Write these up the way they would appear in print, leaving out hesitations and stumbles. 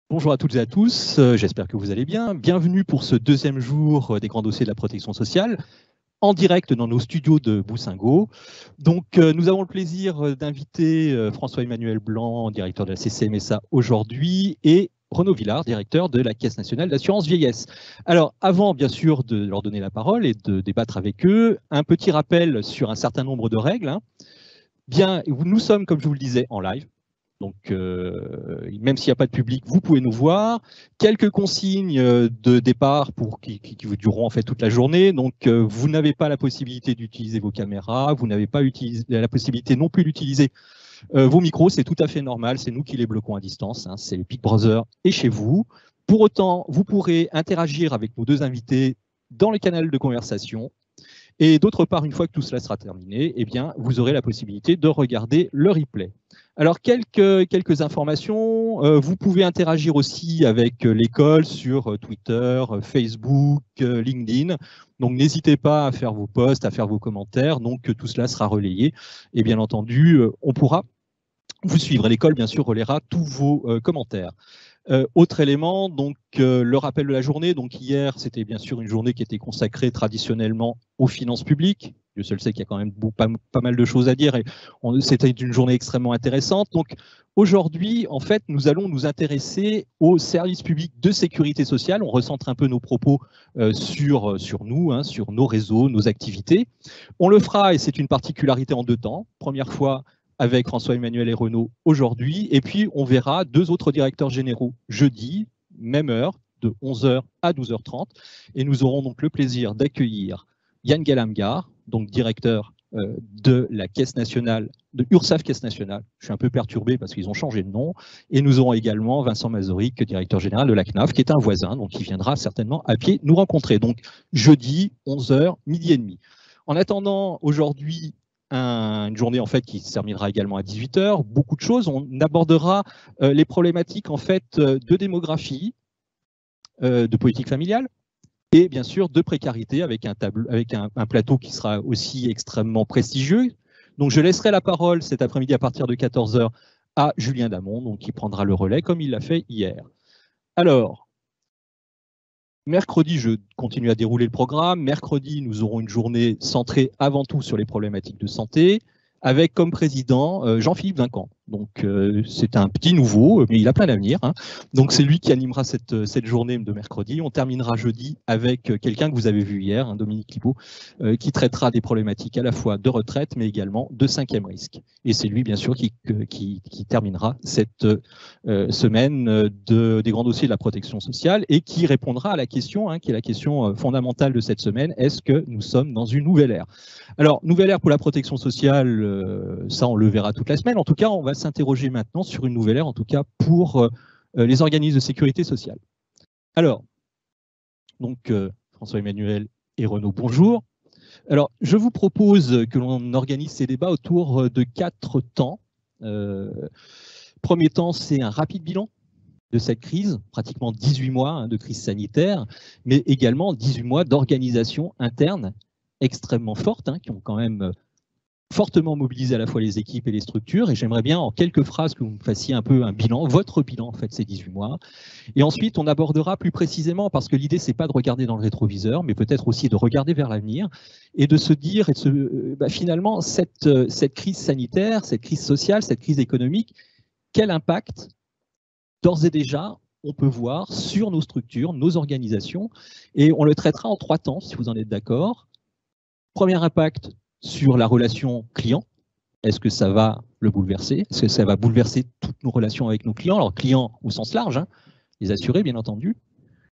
Bonjour à toutes et à tous, j'espère que vous allez bien. Bienvenue pour ce deuxième jour des grands dossiers de la protection sociale, en direct dans nos studios de Boussingault. Donc nous avons le plaisir d'inviter François-Emmanuel Blanc, directeur de la CCMSA aujourd'hui, et Renaud Villard, directeur de la Caisse nationale d'assurance vieillesse. Alors avant bien sûr de leur donner la parole et de débattre avec eux, un petit rappel sur un certain nombre de règles. Bien, nous sommes, comme je vous le disais, en live. Donc, même s'il n'y a pas de public, vous pouvez nous voir. Quelques consignes de départ qui vous dureront en fait toute la journée. Donc, vous n'avez pas la possibilité d'utiliser vos caméras, vous n'avez pas la possibilité non plus d'utiliser vos micros. C'est tout à fait normal, c'est nous qui les bloquons à distance. Hein, c'est le Big Brother et chez vous. Pour autant, vous pourrez interagir avec nos deux invités dans le canal de conversation. Et d'autre part, une fois que tout cela sera terminé, eh bien, vous aurez la possibilité de regarder le replay. Alors, quelques informations. Vous pouvez interagir aussi avec l'école sur Twitter, Facebook, LinkedIn. Donc, n'hésitez pas à faire vos posts, à faire vos commentaires. Donc, tout cela sera relayé. Et bien entendu, on pourra vous suivre. L'école, bien sûr, relaiera tous vos commentaires. Autre élément, donc le rappel de la journée. Donc hier, c'était bien sûr une journée qui était consacrée traditionnellement aux finances publiques. Dieu seul sait qu'il y a quand même pas mal de choses à dire et c'était une journée extrêmement intéressante. Donc aujourd'hui, en fait, nous allons nous intéresser aux services publics de sécurité sociale. On recentre un peu nos propos sur nous, hein, sur nos réseaux, nos activités. On le fera, et c'est une particularité, en deux temps. Première fois, avec François-Emmanuel et Renaud aujourd'hui. Et puis, on verra deux autres directeurs généraux jeudi, même heure, de 11h à 12h30. Et nous aurons donc le plaisir d'accueillir Yann Galamgar, donc directeur de la Caisse nationale, de URSSAF Caisse nationale. Je suis un peu perturbé parce qu'ils ont changé de nom. Et nous aurons également Vincent Mazoric, directeur général de la CNAF, qui est un voisin, donc qui viendra certainement à pied nous rencontrer. Donc jeudi, 11h, midi et demi. En attendant, aujourd'hui, une journée en fait qui se terminera également à 18h, beaucoup de choses. On abordera les problématiques en fait de démographie, de politique familiale et bien sûr de précarité avec un plateau qui sera aussi extrêmement prestigieux. Donc je laisserai la parole cet après-midi à partir de 14h à Julien Damon, donc qui prendra le relais comme il l'a fait hier. Alors, mercredi, je continue à dérouler le programme. Mercredi, nous aurons une journée centrée avant tout sur les problématiques de santé, avec comme président Jean-Philippe Vinquant. Donc c'est un petit nouveau, mais il a plein d'avenir. Hein. Donc c'est lui qui animera cette journée de mercredi. On terminera jeudi avec quelqu'un que vous avez vu hier, hein, Dominique Libaud, qui traitera des problématiques à la fois de retraite, mais également de cinquième risque. Et c'est lui, bien sûr, qui terminera cette semaine des grands dossiers de la protection sociale et qui répondra à la question, hein, qui est la question fondamentale de cette semaine, est-ce que nous sommes dans une nouvelle ère? Alors, nouvelle ère pour la protection sociale, ça on le verra toute la semaine. En tout cas, on va s'interroger maintenant sur une nouvelle ère, en tout cas pour les organismes de sécurité sociale. Alors, donc François-Emmanuel et Renaud, bonjour. Alors, je vous propose que l'on organise ces débats autour de 4 temps. Premier temps, c'est un rapide bilan de cette crise, pratiquement 18 mois hein, de crise sanitaire, mais également 18 mois d'organisation interne extrêmement forte, hein, qui ont quand même fortement mobilisé à la fois les équipes et les structures. Et j'aimerais bien, en quelques phrases, que vous me fassiez un peu un bilan, votre bilan, en fait, ces 18 mois. Et ensuite, on abordera plus précisément, parce que l'idée, c'est pas de regarder dans le rétroviseur, mais peut-être aussi de regarder vers l'avenir et de se dire, finalement, cette crise sanitaire, cette crise sociale, cette crise économique, quel impact, d'ores et déjà, on peut voir sur nos structures, nos organisations. Et on le traitera en 3 temps, si vous en êtes d'accord. Premier impact sur la relation client. Est-ce que ça va le bouleverser? Est-ce que ça va bouleverser toutes nos relations avec nos clients? Alors, clients au sens large, hein, les assurés, bien entendu,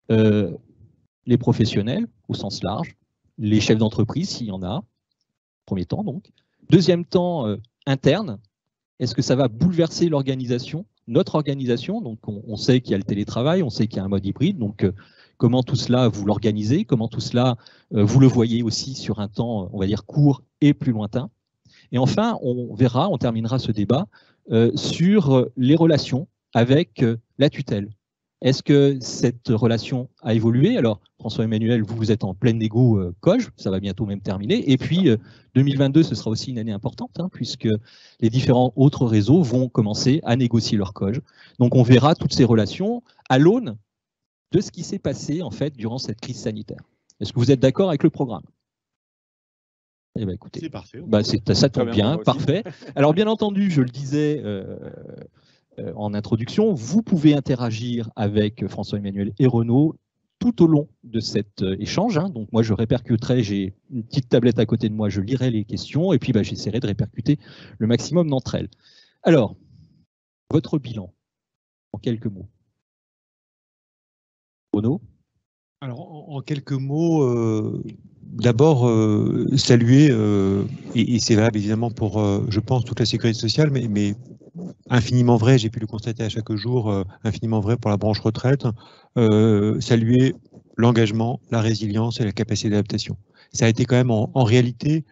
les professionnels au sens large, les chefs d'entreprise, s'il y en a, premier temps donc. Deuxième temps, interne. Est-ce que ça va bouleverser l'organisation, notre organisation? Donc, on sait qu'il y a le télétravail, on sait qu'il y a un mode hybride, donc comment tout cela vous l'organisez, comment tout cela vous le voyez aussi sur un temps, on va dire, court et plus lointain. Et enfin, on terminera ce débat sur les relations avec la tutelle. Est-ce que cette relation a évolué? Alors, François-Emmanuel, vous êtes en pleine négo COJ, ça va bientôt même terminer. Et puis, 2022, ce sera aussi une année importante, hein, puisque les différents autres réseaux vont commencer à négocier leur COJ. Donc, on verra toutes ces relations à l'aune de ce qui s'est passé, en fait, durant cette crise sanitaire. Est-ce que vous êtes d'accord avec le programme? Eh bien, écoutez, c'est parfait. Ça tombe bien, parfait. Alors, bien entendu, je le disais en introduction, vous pouvez interagir avec François-Emmanuel et Renaud tout au long de cet échange. Hein. Donc, moi, je répercuterai, j'ai une petite tablette à côté de moi, je lirai les questions et puis j'essaierai de répercuter le maximum d'entre elles. Alors, votre bilan, en quelques mots. Renaud? Alors, en quelques mots, d'abord, saluer, et c'est valable évidemment pour, je pense, toute la sécurité sociale, mais infiniment vrai, j'ai pu le constater à chaque jour, infiniment vrai pour la branche retraite, saluer l'engagement, la résilience et la capacité d'adaptation. Ça a été quand même en réalité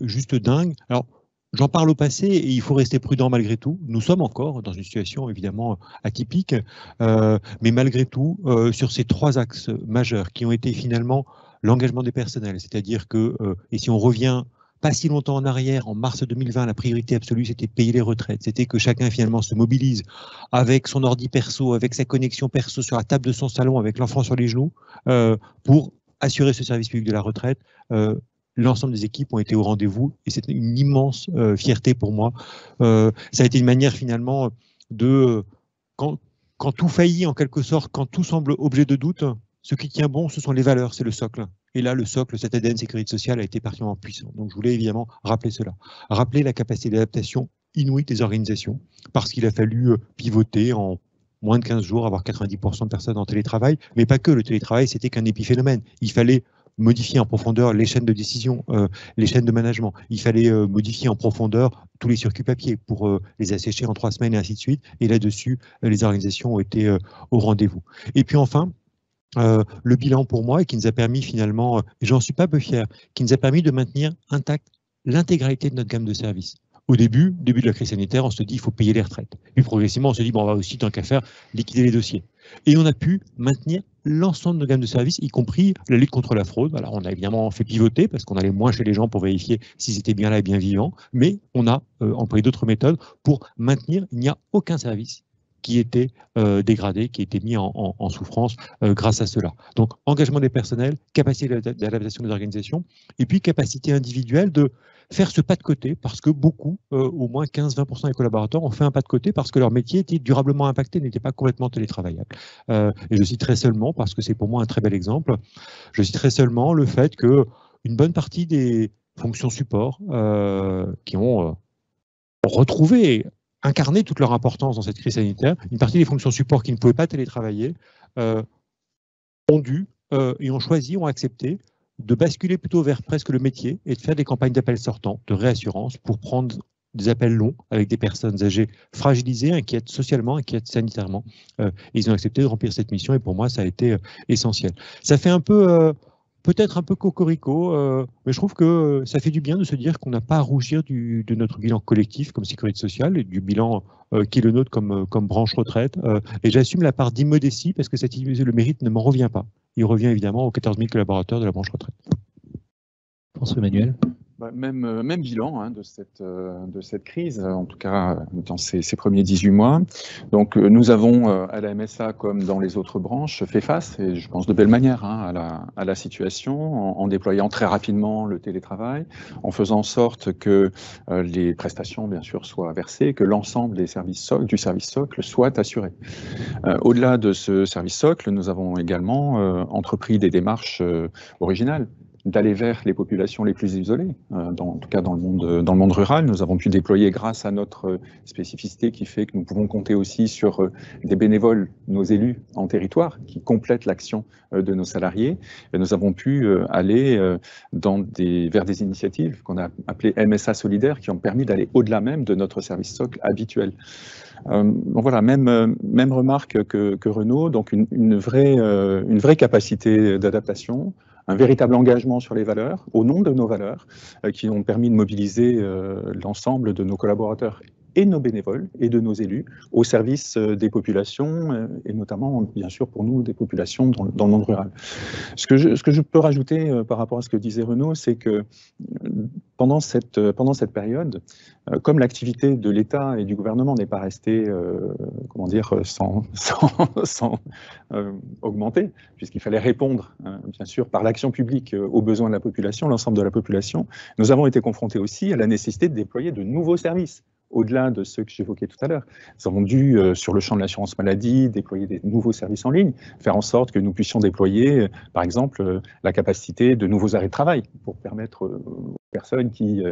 juste dingue. Alors, j'en parle au passé et il faut rester prudent malgré tout. Nous sommes encore dans une situation évidemment atypique, mais malgré tout, sur ces trois axes majeurs qui ont été finalement l'engagement des personnels, c'est-à-dire que, et si on revient pas si longtemps en arrière, en mars 2020, la priorité absolue, c'était payer les retraites. C'était que chacun finalement se mobilise avec son ordi perso, avec sa connexion perso sur la table de son salon, avec l'enfant sur les genoux, pour assurer ce service public de la retraite. L'ensemble des équipes ont été au rendez-vous et c'est une immense fierté pour moi. Ça a été une manière finalement de, quand tout faillit en quelque sorte, quand tout semble objet de doute, ce qui tient bon, ce sont les valeurs, c'est le socle. Et là, le socle, cet ADN sécurité sociale a été particulièrement puissant. Donc je voulais évidemment rappeler cela. Rappeler la capacité d'adaptation inouïe des organisations, parce qu'il a fallu pivoter en moins de 15 jours, avoir 90% de personnes en télétravail, mais pas que, le télétravail, c'était qu'un épiphénomène. Il fallait modifier en profondeur les chaînes de décision, les chaînes de management. Il fallait modifier en profondeur tous les circuits papier pour les assécher en 3 semaines et ainsi de suite. Et là-dessus, les organisations ont été au rendez-vous. Et puis enfin, le bilan pour moi, et qui nous a permis finalement, et j'en suis pas peu fier, qui nous a permis de maintenir intacte l'intégralité de notre gamme de services. Au début de la crise sanitaire, on se dit il faut payer les retraites. Puis progressivement, on se dit bon, on va aussi, tant qu'à faire, liquider les dossiers. Et on a pu maintenir l'ensemble de nos gammes de services, y compris la lutte contre la fraude. Alors, on a évidemment fait pivoter parce qu'on allait moins chez les gens pour vérifier s'ils étaient bien là et bien vivants, mais on a employé d'autres méthodes pour maintenir, il n'y a aucun service qui était dégradé, qui était mis en souffrance grâce à cela. Donc, engagement des personnels, capacité d'adaptation des organisations, et puis capacité individuelle de faire ce pas de côté, parce que beaucoup, au moins 15-20% des collaborateurs ont fait un pas de côté parce que leur métier était durablement impacté, n'était pas complètement télétravaillable. Et je citerai seulement, parce que c'est pour moi un très bel exemple, je citerai seulement le fait que une bonne partie des fonctions support qui ont retrouvé, incarné toute leur importance dans cette crise sanitaire, une partie des fonctions support qui ne pouvaient pas télétravailler ont dû et ont choisi, ont accepté de basculer plutôt vers presque le métier et de faire des campagnes d'appels sortants, de réassurance, pour prendre des appels longs avec des personnes âgées fragilisées, inquiètes socialement, inquiètes sanitairement. Ils ont accepté de remplir cette mission et pour moi, ça a été essentiel. Ça fait un peu, peut-être un peu cocorico, mais je trouve que ça fait du bien de se dire qu'on n'a pas à rougir de notre bilan collectif comme sécurité sociale et du bilan qui est le nôtre comme branche retraite. Et j'assume la part d'immodestie parce que le mérite ne m'en revient pas. Il revient évidemment aux 14 000 collaborateurs de la branche retraite. François-Emmanuel. Même bilan hein, de cette crise, en tout cas dans ces premiers 18 mois. Donc nous avons à la MSA, comme dans les autres branches, fait face, et je pense de belle manière, hein, à la situation, en déployant très rapidement le télétravail, en faisant en sorte que les prestations, bien sûr, soient versées, que l'ensemble du service socle soit assuré. Au-delà de ce service socle, nous avons également entrepris des démarches originales, d'aller vers les populations les plus isolées, en tout cas dans le monde rural. Nous avons pu déployer, grâce à notre spécificité qui fait que nous pouvons compter aussi sur des bénévoles, nos élus en territoire, qui complètent l'action de nos salariés. Et nous avons pu aller vers des initiatives qu'on a appelées MSA solidaires, qui ont permis d'aller au-delà même de notre service socle habituel. Donc voilà, même remarque que Renaud, donc une vraie capacité d'adaptation, un véritable engagement sur les valeurs, au nom de nos valeurs, qui ont permis de mobiliser l'ensemble de nos collaborateurs et nos bénévoles et de nos élus au service des populations et notamment, bien sûr, pour nous, des populations dans le monde rural. Ce que je peux rajouter par rapport à ce que disait Renaud, c'est que pendant cette période, comme l'activité de l'État et du gouvernement n'est pas restée, comment dire, sans augmenter, puisqu'il fallait répondre, bien sûr, par l'action publique aux besoins de la population, l'ensemble de la population, nous avons été confrontés aussi à la nécessité de déployer de nouveaux services. Au-delà de ceux que j'évoquais tout à l'heure. Nous avons dû, sur le champ de l'assurance maladie, déployer des nouveaux services en ligne, faire en sorte que nous puissions déployer, par exemple, la capacité de nouveaux arrêts de travail pour permettre aux personnes qui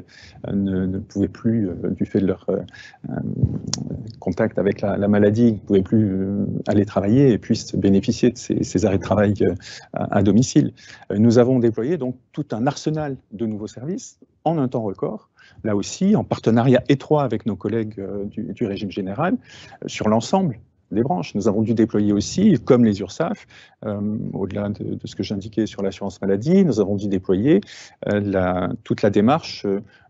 ne pouvaient plus, du fait de leur contact avec la maladie, ne pouvaient plus aller travailler et puissent bénéficier de ces arrêts de travail à domicile. Nous avons déployé donc tout un arsenal de nouveaux services en un temps record, là aussi en partenariat étroit avec nos collègues du régime général, sur l'ensemble des branches. Nous avons dû déployer aussi, comme les URSSAF, au-delà de ce que j'indiquais sur l'assurance maladie, nous avons dû déployer toute la démarche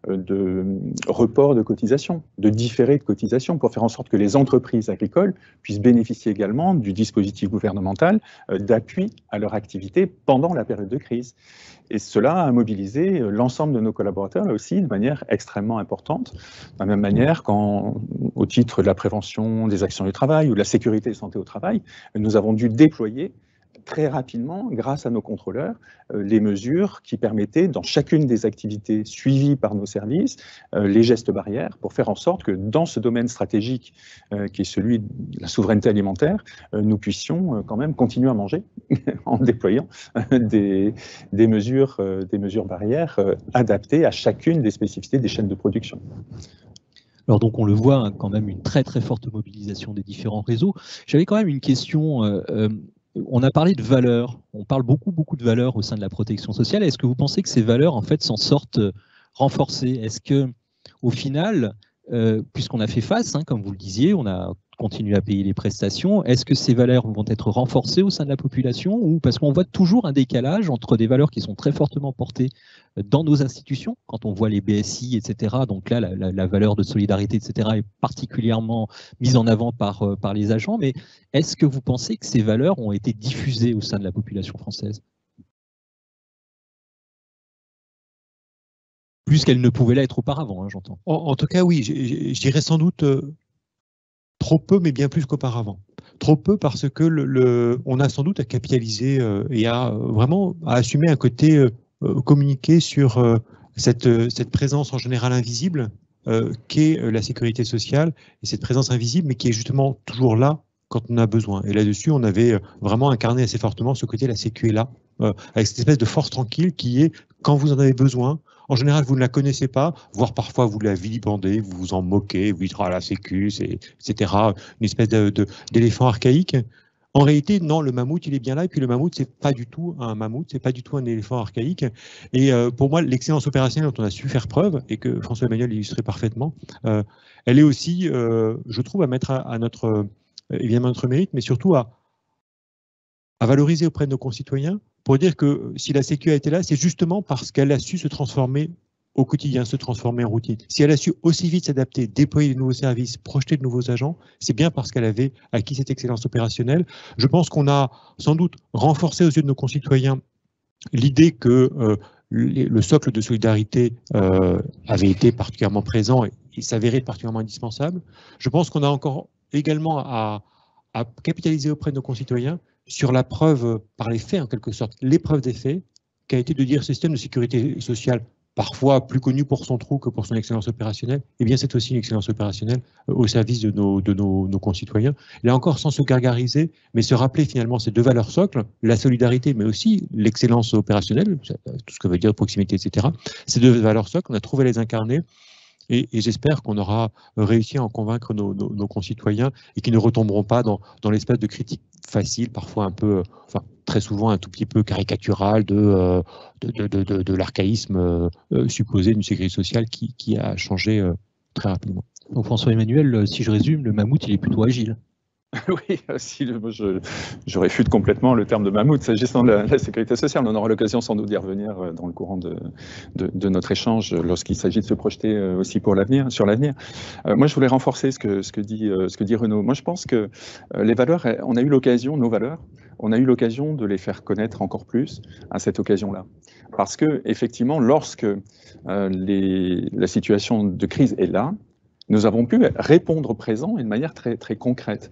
de report de cotisation, de différé de cotisation, pour faire en sorte que les entreprises agricoles puissent bénéficier également du dispositif gouvernemental d'appui à leur activité pendant la période de crise. Et cela a mobilisé l'ensemble de nos collaborateurs, là aussi, de manière extrêmement importante. De la même manière, au titre de la prévention des accidents du travail ou de la sécurité et santé au travail, nous avons dû déployer très rapidement, grâce à nos contrôleurs, les mesures qui permettaient, dans chacune des activités suivies par nos services, les gestes barrières, pour faire en sorte que dans ce domaine stratégique qui est celui de la souveraineté alimentaire, nous puissions quand même continuer à manger en déployant des mesures barrières adaptées à chacune des spécificités des chaînes de production. Alors donc on le voit, hein, quand même une très très forte mobilisation des différents réseaux. J'avais quand même une question. On a parlé de valeurs, on parle beaucoup de valeurs au sein de la protection sociale. Est-ce que vous pensez que ces valeurs en fait s'en sortent renforcées? Est-ce que au final, puisqu'on a fait face, hein, comme vous le disiez, on a continué à payer les prestations, est-ce que ces valeurs vont être renforcées au sein de la population, ou parce qu'on voit toujours un décalage entre des valeurs qui sont très fortement portées dans nos institutions, quand on voit les BSI, etc. Donc là, la valeur de solidarité, etc. est particulièrement mise en avant par les agents. Mais est-ce que vous pensez que ces valeurs ont été diffusées au sein de la population française? Plus qu'elles ne pouvaient l'être auparavant, hein, j'entends. En tout cas, oui, je dirais sans doute trop peu, mais bien plus qu'auparavant. Trop peu parce que on a sans doute à capitaliser et à vraiment à assumer un côté communiqué sur cette présence en général invisible qu'est la sécurité sociale, et cette présence invisible, mais qui est justement toujours là quand on a besoin. Et là-dessus, on avait vraiment incarné assez fortement ce côté, la sécu est là, avec cette espèce de force tranquille qui est, quand vous en avez besoin, en général, vous ne la connaissez pas, voire parfois vous la vilipendez, vous vous en moquez, vous dites « Ah, la sécu, etc. » Une espèce d'éléphant archaïque. En réalité, non, le mammouth, il est bien là, et puis le mammouth, c'est pas du tout un mammouth, c'est pas du tout un éléphant archaïque. Et pour moi, l'excellence opérationnelle dont on a su faire preuve, et que François-Emmanuel illustrait parfaitement, elle est aussi, je trouve, à mettre à évidemment notre mérite, mais surtout à valoriser auprès de nos concitoyens, pour dire que si la Sécu a été là, c'est justement parce qu'elle a su se transformer au quotidien, se transformer en routine. Si elle a su aussi vite s'adapter, déployer de nouveaux services, projeter de nouveaux agents, c'est bien parce qu'elle avait acquis cette excellence opérationnelle. Je pense qu'on a sans doute renforcé aux yeux de nos concitoyens l'idée que le socle de solidarité avait été particulièrement présent et s'avérait particulièrement indispensable. Je pense qu'on a encore également à capitaliser auprès de nos concitoyens sur la preuve par les faits, en quelque sorte, l'épreuve des faits, qui a été de dire ce système de sécurité sociale, parfois plus connu pour son trou que pour son excellence opérationnelle, eh bien c'est aussi une excellence opérationnelle au service de nos concitoyens. Là encore, sans se gargariser, mais se rappeler finalement ces deux valeurs socles, la solidarité, mais aussi l'excellence opérationnelle, tout ce que veut dire proximité, etc. Ces deux valeurs socles, on a trouvé à les incarner. Et j'espère qu'on aura réussi à en convaincre nos concitoyens et qu'ils ne retomberont pas dans l'espèce de critique facile, parfois un peu, enfin très souvent un tout petit peu caricatural de l'archaïsme supposé d'une sécurité sociale qui a changé très rapidement. Donc François-Emmanuel, si je résume, le mammouth il est plutôt agile. Oui, aussi, je réfute complètement le terme de mammouth s'agissant de la sécurité sociale. On aura l'occasion sans doute d'y revenir dans le courant de notre échange lorsqu'il s'agit de se projeter aussi pour l'avenir, sur l'avenir. Moi, je voulais renforcer ce que dit Renaud. Moi, je pense que les valeurs, on a eu l'occasion, nos valeurs, on a eu l'occasion de les faire connaître encore plus à cette occasion-là. Parce que, effectivement, lorsque la situation de crise est là, nous avons pu répondre présent et de manière très, très concrète.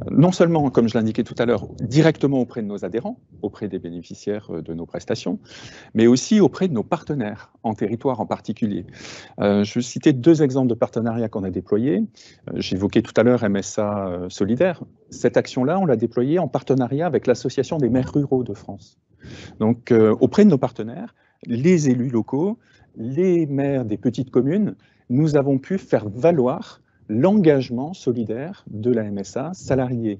Non seulement, comme je l'indiquais tout à l'heure, directement auprès de nos adhérents, auprès des bénéficiaires de nos prestations, mais aussi auprès de nos partenaires, en territoire en particulier. Je citais 2 exemples de partenariats qu'on a déployés. J'évoquais tout à l'heure MSA Solidaire. Cette action-là, on l'a déployée en partenariat avec l'Association des maires ruraux de France. Donc, auprès de nos partenaires, les élus locaux, les maires des petites communes, nous avons pu faire valoir l'engagement solidaire de la MSA, salariés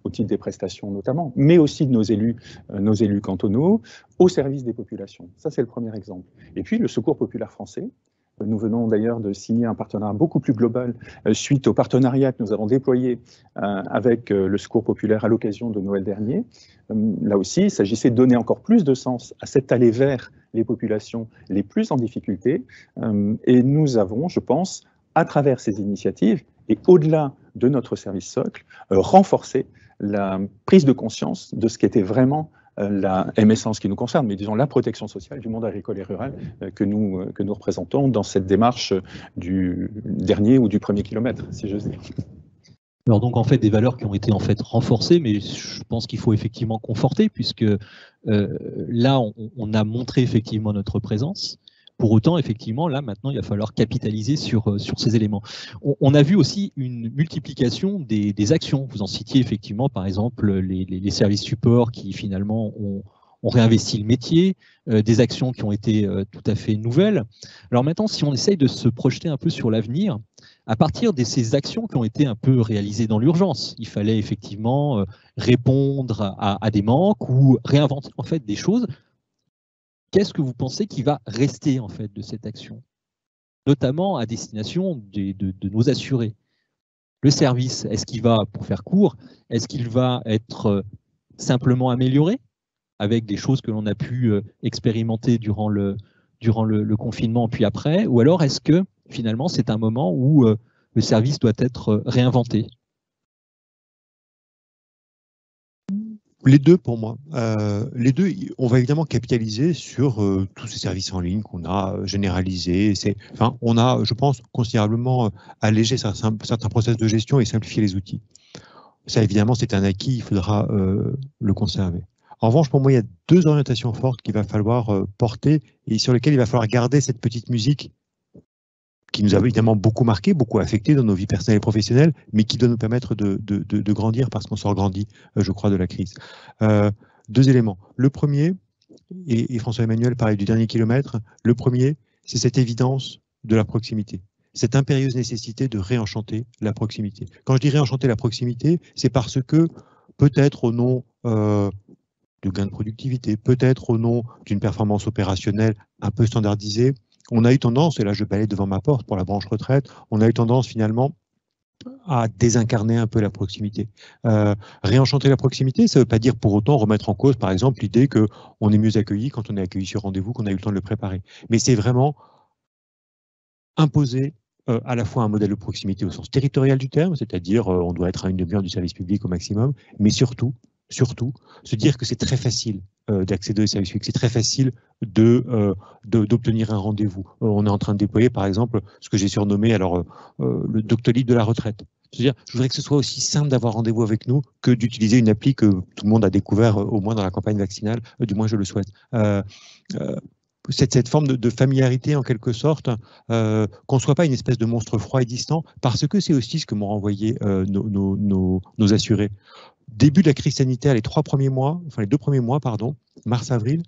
au titre des prestations notamment, mais aussi de nos élus cantonaux, au service des populations. Ça, c'est le premier exemple. Et puis, le Secours populaire français. Nous venons d'ailleurs de signer un partenariat beaucoup plus global suite au partenariat que nous avons déployé avec le Secours populaire à l'occasion de Noël dernier. Là aussi, il s'agissait de donner encore plus de sens à cet aller vers les populations les plus en difficulté. Et nous avons, je pense, à travers ces initiatives et au-delà de notre service socle, renforcé la prise de conscience de ce qu'était vraiment la MSA en ce qui nous concerne, mais disons la protection sociale du monde agricole et rural que nous représentons dans cette démarche du dernier ou du premier kilomètre, si j'ose dire. Alors donc en fait des valeurs qui ont été en fait renforcées, mais je pense qu'il faut effectivement conforter, puisque là on a montré effectivement notre présence. Pour autant, effectivement, là, maintenant, il va falloir capitaliser sur ces éléments. On a vu aussi une multiplication des actions. Vous en citiez effectivement, par exemple, les services supports qui, finalement, ont réinvesti le métier, des actions qui ont été tout à fait nouvelles. Alors maintenant, si on essaye de se projeter un peu sur l'avenir, à partir de ces actions qui ont été un peu réalisées dans l'urgence, il fallait effectivement répondre à des manques ou réinventer en fait des choses. Qu'est-ce que vous pensez qui va rester en fait de cette action, notamment à destination de nos assurés? Le service, est-ce qu'il va, pour faire court, est-ce qu'il va être simplement amélioré avec des choses que l'on a pu expérimenter durant le confinement puis après, ou alors est-ce que finalement c'est un moment où le service doit être réinventé? Les deux pour moi. Les deux, on va évidemment capitaliser sur tous ces services en ligne qu'on a généralisés. Enfin, on a, je pense, considérablement allégé certains process de gestion et simplifié les outils. Ça, évidemment, c'est un acquis, il faudra le conserver. En revanche, pour moi, il y a 2 orientations fortes qu'il va falloir porter et sur lesquelles il va falloir garder cette petite musique qui nous a évidemment beaucoup marqué, beaucoup affecté dans nos vies personnelles et professionnelles, mais qui doit nous permettre de grandir parce qu'on sort grandi, je crois, de la crise. 2 éléments. Le premier, et François-Emmanuel parlait du dernier kilomètre, le premier, c'est cette évidence de la proximité. Cette impérieuse nécessité de réenchanter la proximité. Quand je dis réenchanter la proximité, c'est parce que peut-être au nom de gains de productivité, peut-être au nom d'une performance opérationnelle un peu standardisée, on a eu tendance, et là je balaye devant ma porte pour la branche retraite, on a eu tendance finalement à désincarner un peu la proximité. Réenchanter la proximité, ça ne veut pas dire pour autant remettre en cause, par exemple, l'idée qu'on est mieux accueilli quand on est accueilli sur rendez-vous, qu'on a eu le temps de le préparer. Mais c'est vraiment imposer à la fois un modèle de proximité au sens territorial du terme, c'est-à-dire on doit être à une demi-heure du service public au maximum, mais surtout, se dire que c'est très facile d'accéder au service public, c'est très facile d'obtenir un rendez-vous. On est en train de déployer, par exemple, ce que j'ai surnommé le Doctolib de la retraite. C'est-à-dire, je voudrais que ce soit aussi simple d'avoir rendez-vous avec nous que d'utiliser une appli que tout le monde a découvert au moins dans la campagne vaccinale, du moins je le souhaite. Cette forme de familiarité en quelque sorte, qu'on ne soit pas une espèce de monstre froid et distant, parce que c'est aussi ce que m'ont renvoyé nos assurés. Début de la crise sanitaire, les 2 premiers mois, mars-avril,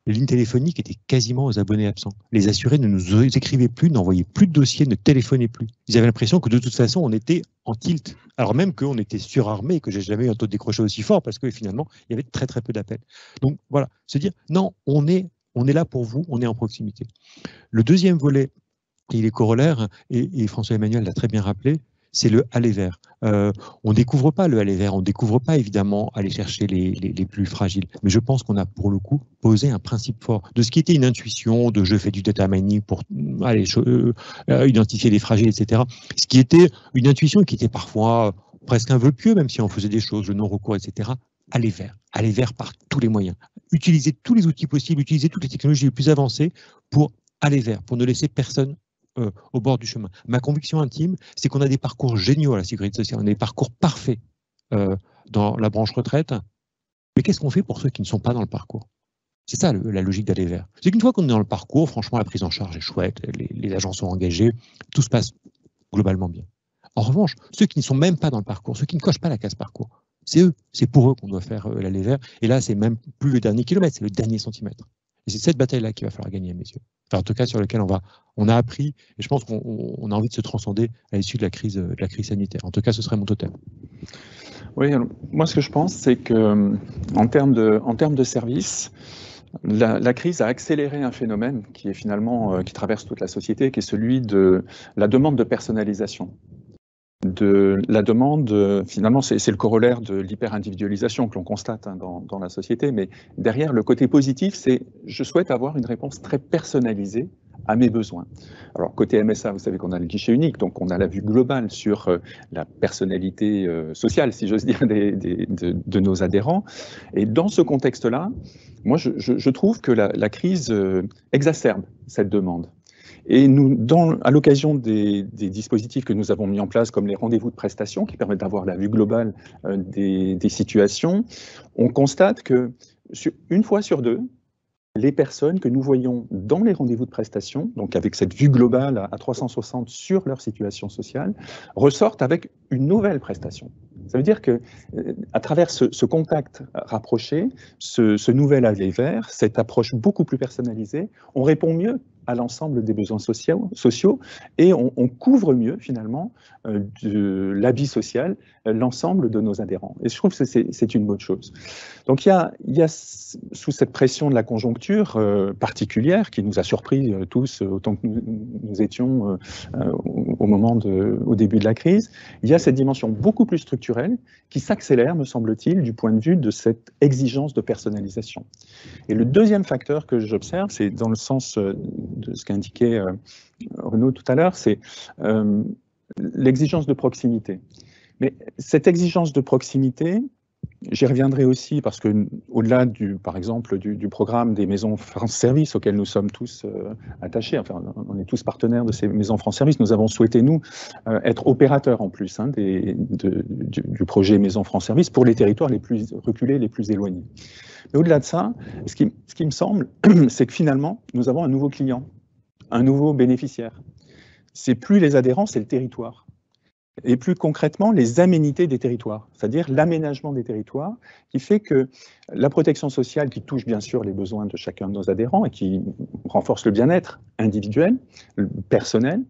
les lignes téléphoniques étaient quasiment aux abonnés absents. Les assurés ne nous écrivaient plus, n'envoyaient plus de dossiers, ne téléphonaient plus. Ils avaient l'impression que de toute façon, on était en tilt. Alors même qu'on était surarmé, que j'ai jamais eu un taux de décrochage aussi fort, parce que finalement, il y avait très très peu d'appels. Donc voilà, se dire, non, on est là pour vous, on est en proximité. Le deuxième volet, il est corollaire, et François-Emmanuel l'a très bien rappelé, c'est le aller vers. On ne découvre pas le aller vers, on ne découvre pas évidemment aller chercher les plus fragiles. Mais je pense qu'on a pour le coup posé un principe fort de ce qui était une intuition, de je fais du data mining pour identifier les fragiles, etc. Ce qui était une intuition qui était parfois presque un vœu pieux, même si on faisait des choses, le non-recours, etc. Aller vers par tous les moyens. Utiliser tous les outils possibles, utiliser toutes les technologies les plus avancées pour aller vers, pour ne laisser personne au bord du chemin. Ma conviction intime, c'est qu'on a des parcours géniaux à la sécurité sociale, on a des parcours parfaits dans la branche retraite, mais qu'est-ce qu'on fait pour ceux qui ne sont pas dans le parcours? C'est ça la logique d'aller vers. C'est qu'une fois qu'on est dans le parcours, franchement, la prise en charge est chouette, les agents sont engagés, tout se passe globalement bien. En revanche, ceux qui ne sont même pas dans le parcours, ceux qui ne cochent pas la case parcours, c'est pour eux qu'on doit faire l'aller vers, et là, c'est même plus le dernier kilomètre, c'est le dernier centimètre. Et c'est cette bataille-là qu'il va falloir gagner, mes yeux. Enfin, en tout cas, sur laquelle on a appris, et je pense qu'on a envie de se transcender à l'issue de la crise sanitaire. En tout cas, ce serait mon totem. Oui, alors, moi, ce que je pense, c'est que en termes de services, la crise a accéléré un phénomène qui est finalement qui traverse toute la société, qui est celui de la demande de personnalisation. De la demande, finalement, c'est le corollaire de l'hyper-individualisation que l'on constate dans la société, mais derrière, le côté positif, c'est je souhaite avoir une réponse très personnalisée à mes besoins. Alors, côté MSA, vous savez qu'on a le guichet unique, donc on a la vue globale sur la personnalité sociale, si j'ose dire, de nos adhérents. Et dans ce contexte-là, moi, je trouve que la crise exacerbe cette demande. Et nous, à l'occasion des dispositifs que nous avons mis en place, comme les rendez-vous de prestation, qui permettent d'avoir la vue globale des situations, on constate que une fois sur deux, les personnes que nous voyons dans les rendez-vous de prestation, donc avec cette vue globale à 360 sur leur situation sociale, ressortent avec une nouvelle prestation. Ça veut dire que, à travers ce contact rapproché, ce nouvel aller vers, cette approche beaucoup plus personnalisée, on répond mieux à l'ensemble des besoins sociaux et on couvre mieux finalement de la vie sociale l'ensemble de nos adhérents. Et je trouve que c'est une bonne chose. Donc il y a sous cette pression de la conjoncture particulière qui nous a surpris tous autant que nous étions au début de la crise, il y a cette dimension beaucoup plus structurelle qui s'accélère, me semble-t-il, du point de vue de cette exigence de personnalisation. Et le deuxième facteur que j'observe, c'est dans le sens de ce qu'indiquait Renaud tout à l'heure, c'est l'exigence de proximité. Mais cette exigence de proximité, j'y reviendrai aussi parce que au-delà par exemple du programme des maisons France Service auxquelles nous sommes tous attachés, enfin on est tous partenaires de ces maisons France Service, nous avons souhaité nous être opérateurs en plus du projet Maison France Service pour les territoires les plus reculés, les plus éloignés. Mais au-delà de ça, ce qui me semble, c'est que finalement nous avons un nouveau client, un nouveau bénéficiaire. C'est plus les adhérents, c'est le territoire. Et plus concrètement, les aménités des territoires, c'est-à-dire l'aménagement des territoires, qui fait que la protection sociale, qui touche bien sûr les besoins de chacun de nos adhérents et qui renforce le bien-être individuel, personnel,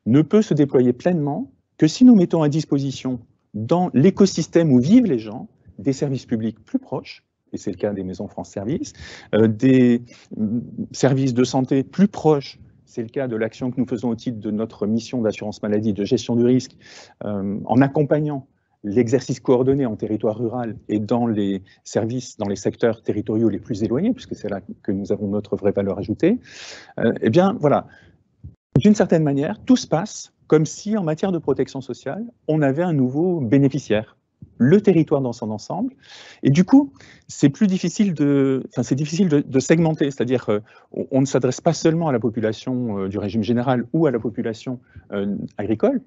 ne peut se déployer pleinement que si nous mettons à disposition, dans l'écosystème où vivent les gens, des services publics plus proches, et c'est le cas des maisons France Service, des services de santé plus proches. C'est le cas de l'action que nous faisons au titre de notre mission d'assurance maladie, de gestion du risque, en accompagnant l'exercice coordonné en territoire rural et dans les services, dans les secteurs territoriaux les plus éloignés, puisque c'est là que nous avons notre vraie valeur ajoutée. Eh bien, voilà, d'une certaine manière, tout se passe comme si, en matière de protection sociale, on avait un nouveau bénéficiaire, le territoire dans son ensemble. Et du coup, c'est difficile de segmenter, c'est-à-dire on ne s'adresse pas seulement à la population du régime général ou à la population agricole,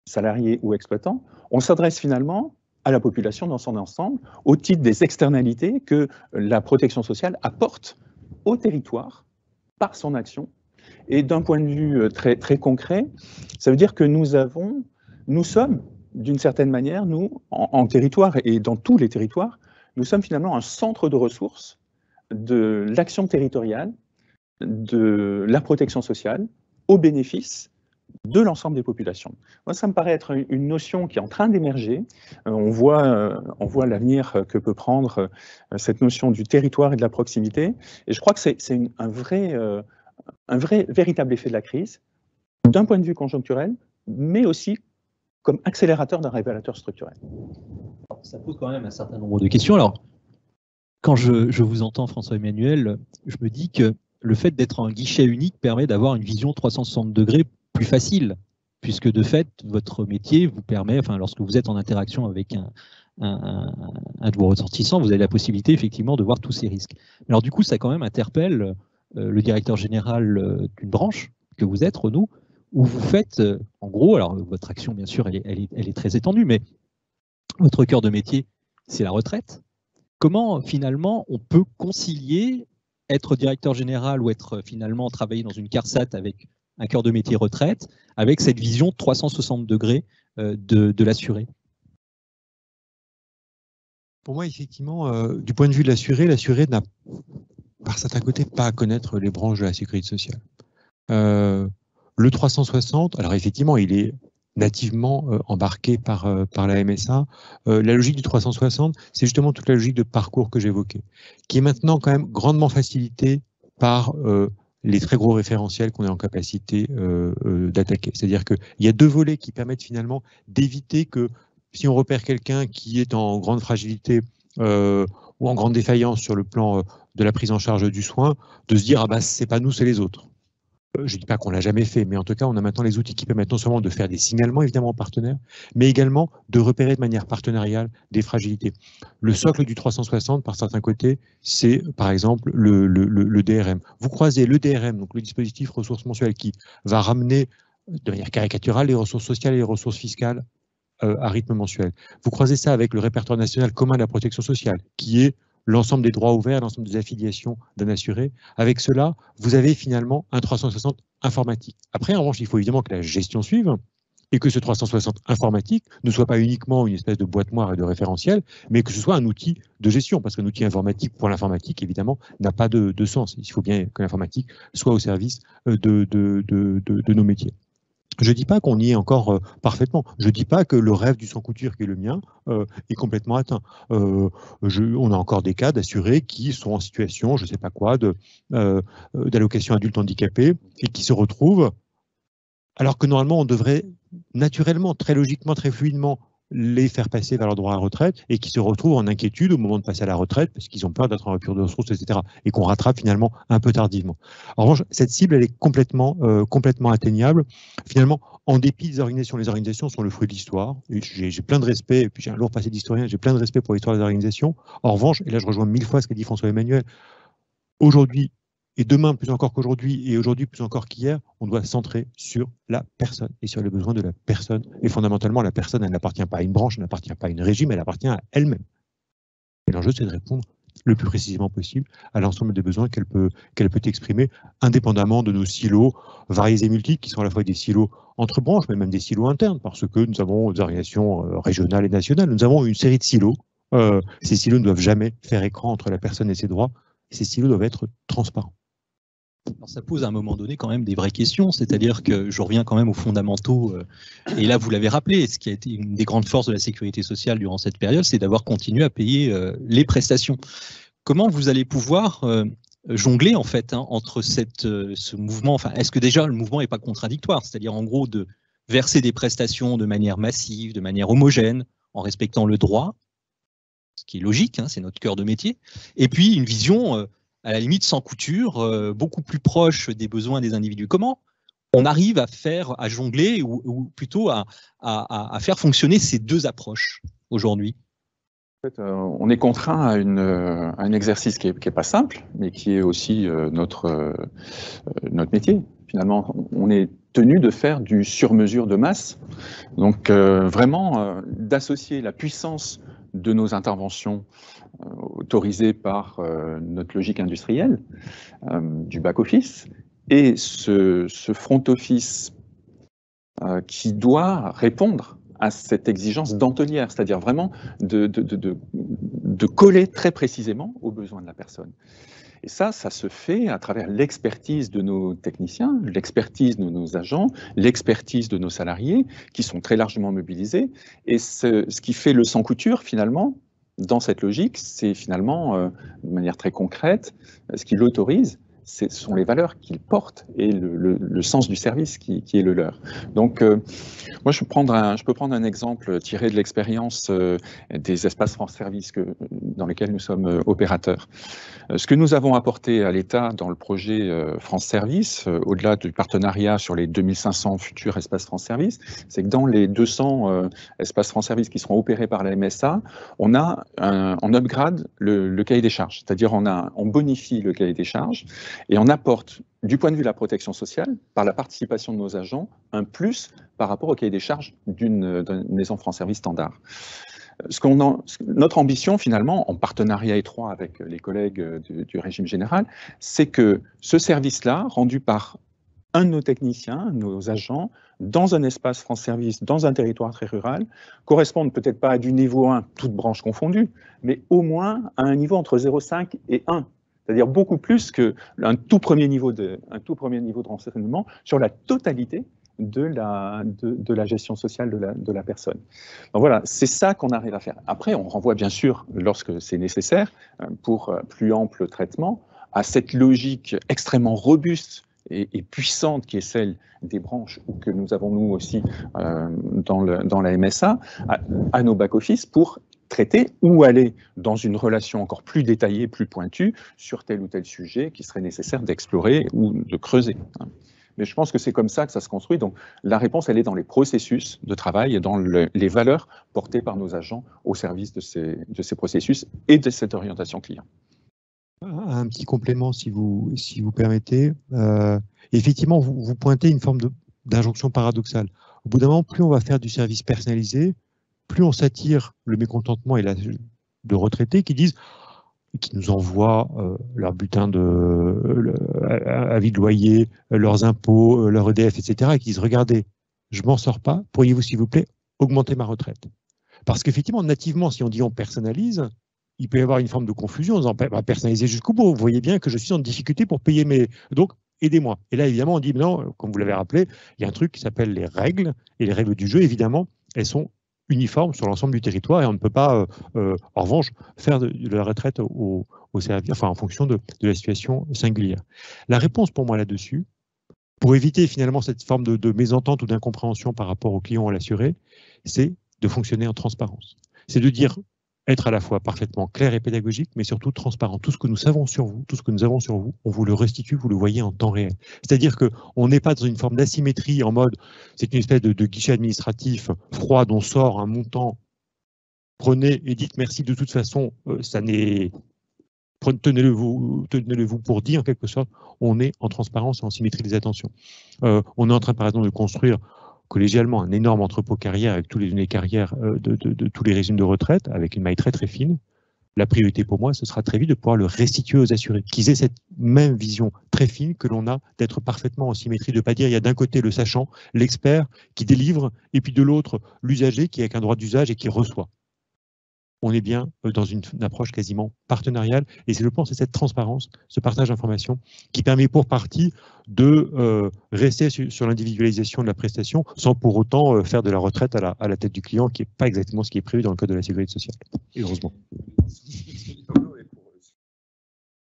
salariés ou exploitants, on s'adresse finalement à la population dans son ensemble au titre des externalités que la protection sociale apporte au territoire par son action. Et d'un point de vue très, très concret, ça veut dire que nous sommes, d'une certaine manière, nous, en territoire et dans tous les territoires, nous sommes finalement un centre de ressources de l'action territoriale, de la protection sociale, au bénéfice de l'ensemble des populations. Moi, ça me paraît être une notion qui est en train d'émerger. On voit l'avenir que peut prendre cette notion du territoire et de la proximité. Et je crois que c'est un véritable effet de la crise, d'un point de vue conjoncturel, mais aussi comme accélérateur d'un révélateur structurel. Ça pose quand même un certain nombre de questions. Alors, quand je vous entends, François-Emmanuel, je me dis que le fait d'être un guichet unique permet d'avoir une vision 360 degrés plus facile, puisque de fait, votre métier vous permet, enfin, lorsque vous êtes en interaction avec un de vos ressortissants, vous avez la possibilité effectivement de voir tous ces risques. Alors du coup, ça quand même interpelle le directeur général d'une branche que vous êtes, Renaud, où vous faites, en gros, alors votre action, bien sûr, elle est très étendue, mais votre cœur de métier, c'est la retraite. Comment, finalement, on peut concilier être directeur général ou être, finalement, travailler dans une CARSAT avec un cœur de métier retraite, avec cette vision 360 degrés de l'assuré? Pour moi, effectivement, du point de vue de l'assuré n'a, par certains côtés, pas à connaître les branches de la sécurité sociale. Le 360, alors effectivement, il est nativement embarqué par la MSA. La logique du 360, c'est justement toute la logique de parcours que j'évoquais, qui est maintenant quand même grandement facilitée par les très gros référentiels qu'on est en capacité d'attaquer. C'est-à-dire qu'il y a deux volets qui permettent finalement d'éviter que, si on repère quelqu'un qui est en grande fragilité ou en grande défaillance sur le plan de la prise en charge du soin, de se dire « ah bah c'est pas nous, c'est les autres ». Je ne dis pas qu'on ne l'a jamais fait, mais en tout cas, on a maintenant les outils qui permettent non seulement de faire des signalements, évidemment, aux partenaires, mais également de repérer de manière partenariale des fragilités. Le socle du 360, par certains côtés, c'est, par exemple, le DRM. Vous croisez le DRM, donc le dispositif ressources mensuelles, qui va ramener de manière caricaturale les ressources sociales et les ressources fiscales à rythme mensuel. Vous croisez ça avec le répertoire national commun de la protection sociale, qui est l'ensemble des droits ouverts, l'ensemble des affiliations d'un assuré. Avec cela, vous avez finalement un 360 informatique. Après, en revanche, il faut évidemment que la gestion suive et que ce 360 informatique ne soit pas uniquement une espèce de boîte noire et de référentiel, mais que ce soit un outil de gestion, parce qu'un outil informatique pour l'informatique, évidemment, n'a pas de sens. Il faut bien que l'informatique soit au service de nos métiers. Je ne dis pas qu'on y est encore parfaitement. Je ne dis pas que le rêve du sans-couture qui est le mien est complètement atteint. On a encore des cas d'assurés qui sont en situation, je ne sais pas quoi, d'allocation adulte handicapé et qui se retrouvent, alors que normalement on devrait naturellement, très logiquement, très fluidement les faire passer vers leur droit à la retraite et qui se retrouvent en inquiétude au moment de passer à la retraite parce qu'ils ont peur d'être en rupture de ressources, etc. et qu'on rattrape finalement un peu tardivement. En revanche, cette cible, elle est complètement atteignable. Finalement, en dépit des organisations, les organisations sont le fruit de l'histoire. J'ai plein de respect, et puis j'ai un lourd passé d'historien, j'ai plein de respect pour l'histoire des organisations. En revanche, et là je rejoins 1000 fois ce qu'a dit François-Emmanuel, aujourd'hui, et demain plus encore qu'aujourd'hui, et aujourd'hui plus encore qu'hier, on doit centrer sur la personne et sur les besoins de la personne. Et fondamentalement, la personne, elle n'appartient pas à une branche, elle n'appartient pas à une régime, elle appartient à elle-même. Et l'enjeu, c'est de répondre le plus précisément possible à l'ensemble des besoins qu'elle peut exprimer, indépendamment de nos silos variés et multiples, qui sont à la fois des silos entre branches, mais même des silos internes, parce que nous avons des organisations régionales et nationales. Nous avons une série de silos. Ces silos ne doivent jamais faire écran entre la personne et ses droits. Ces silos doivent être transparents. Alors ça pose à un moment donné quand même des vraies questions, c'est-à-dire que je reviens quand même aux fondamentaux, et là vous l'avez rappelé, ce qui a été une des grandes forces de la sécurité sociale durant cette période, c'est d'avoir continué à payer les prestations. Comment vous allez pouvoir jongler en fait entre ce mouvement, enfin est-ce que déjà le mouvement n'est pas contradictoire, c'est-à-dire en gros de verser des prestations de manière massive, de manière homogène, en respectant le droit, ce qui est logique, c'est notre cœur de métier, et puis une vision à la limite sans couture, beaucoup plus proche des besoins des individus. Comment on arrive à jongler ou plutôt à faire fonctionner ces deux approches aujourd'hui? En fait, on est contraint à un exercice qui est pas simple, mais qui est aussi notre métier. Finalement, on est tenu de faire du sur-mesure de masse, donc vraiment d'associer la puissance de nos interventions autorisées par notre logique industrielle du back-office et ce front-office qui doit répondre à cette exigence dentelière, c'est-à-dire vraiment de coller très précisément aux besoins de la personne. Et ça se fait à travers l'expertise de nos techniciens, l'expertise de nos agents, l'expertise de nos salariés, qui sont très largement mobilisés. Et ce qui fait le sans couture, finalement, dans cette logique, c'est finalement, de manière très concrète, ce qui l'autorise, ce sont les valeurs qu'ils portent et le sens du service qui est le leur. Donc, moi, je peux prendre un exemple tiré de l'expérience des espaces France Service dans lesquels nous sommes opérateurs. Ce que nous avons apporté à l'État dans le projet France Service, au-delà du partenariat sur les 2500 futurs espaces France Service, c'est que dans les 200 espaces France Service qui seront opérés par la MSA, on upgrade le cahier des charges, c'est-à-dire on bonifie le cahier des charges et on apporte, du point de vue de la protection sociale, par la participation de nos agents, un plus par rapport au cahier des charges d'une maison France Service standard. Notre ambition, finalement, en partenariat étroit avec les collègues du régime général, c'est que ce service-là, rendu par un de nos techniciens, nos agents, dans un espace France Service, dans un territoire très rural, corresponde peut-être pas à du niveau 1, toutes branches confondues, mais au moins à un niveau entre 0,5 et 1. C'est-à-dire beaucoup plus qu'un tout premier niveau de renseignement sur la totalité de la gestion sociale de la personne. Donc voilà, c'est ça qu'on arrive à faire. Après, on renvoie bien sûr, lorsque c'est nécessaire, pour plus ample traitement, à cette logique extrêmement robuste et puissante qui est celle des branches, ou que nous avons nous aussi dans la MSA, à nos back-office pour traiter ou aller dans une relation encore plus détaillée, plus pointue, sur tel ou tel sujet qui serait nécessaire d'explorer ou de creuser. Mais je pense que c'est comme ça que ça se construit. Donc la réponse, elle est dans les processus de travail et dans les valeurs portées par nos agents au service de ces processus et de cette orientation client. Un petit complément, si vous permettez. Effectivement, vous pointez une forme d'injonction paradoxale. Au bout d'un moment, plus on va faire du service personnalisé, plus on s'attire le mécontentement et de retraités qui nous envoient leur butin avis de loyer, leurs impôts, leur EDF, etc. et qui disent « Regardez, je m'en sors pas, pourriez-vous s'il vous plaît augmenter ma retraite ?» Parce qu'effectivement, nativement, si on dit on personnalise, il peut y avoir une forme de confusion en disant « personnaliser jusqu'au bout, vous voyez bien que je suis en difficulté pour payer mes... Donc, aidez-moi. » Et là, évidemment, on dit « Non, comme vous l'avez rappelé, il y a un truc qui s'appelle les règles, et les règles du jeu, évidemment, elles sont uniforme sur l'ensemble du territoire et on ne peut pas, en revanche, faire de la retraite au service, enfin en fonction de la situation singulière. La réponse pour moi là-dessus, pour éviter finalement cette forme de mésentente ou d'incompréhension par rapport au client ou à l'assuré, c'est de fonctionner en transparence. C'est de dire, être à la fois parfaitement clair et pédagogique, mais surtout transparent. Tout ce que nous savons sur vous, tout ce que nous avons sur vous, on vous le restitue, vous le voyez en temps réel. C'est-à-dire qu'on n'est pas dans une forme d'asymétrie en mode, c'est une espèce de guichet administratif froid dont sort un montant, prenez et dites merci, de toute façon, ça n'est... Tenez-le-vous pour dit en quelque sorte, on est en transparence et en symétrie des attentions. On est en train par exemple de construire collégialement un énorme entrepôt carrière avec tous les données carrières de tous les régimes de retraite, avec une maille très très fine. La priorité pour moi, ce sera très vite de pouvoir le restituer aux assurés, qu'ils aient cette même vision très fine que l'on a d'être parfaitement en symétrie, de ne pas dire il y a d'un côté le sachant, l'expert qui délivre, et puis de l'autre l'usager qui a un droit d'usage et qui reçoit. On est bien dans une approche quasiment partenariale et je pense que c'est cette transparence, ce partage d'informations qui permet pour partie de rester sur l'individualisation de la prestation sans pour autant faire de la retraite à la tête du client, qui n'est pas exactement ce qui est prévu dans le code de la sécurité sociale, heureusement.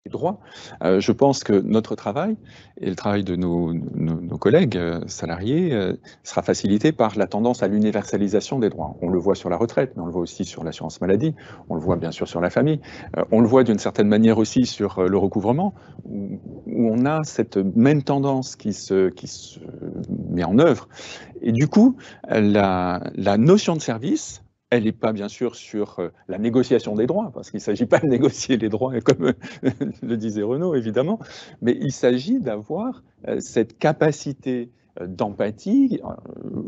Droit. Je pense que notre travail et le travail de nos collègues salariés sera facilité par la tendance à l'universalisation des droits. On le voit sur la retraite, mais on le voit aussi sur l'assurance maladie, on le voit bien sûr sur la famille, on le voit d'une certaine manière aussi sur le recouvrement, où on a cette même tendance qui se met en œuvre. Et du coup, la notion de service, elle n'est pas bien sûr sur la négociation des droits, parce qu'il ne s'agit pas de négocier les droits, comme le disait Renaud, évidemment, mais il s'agit d'avoir cette capacité d'empathie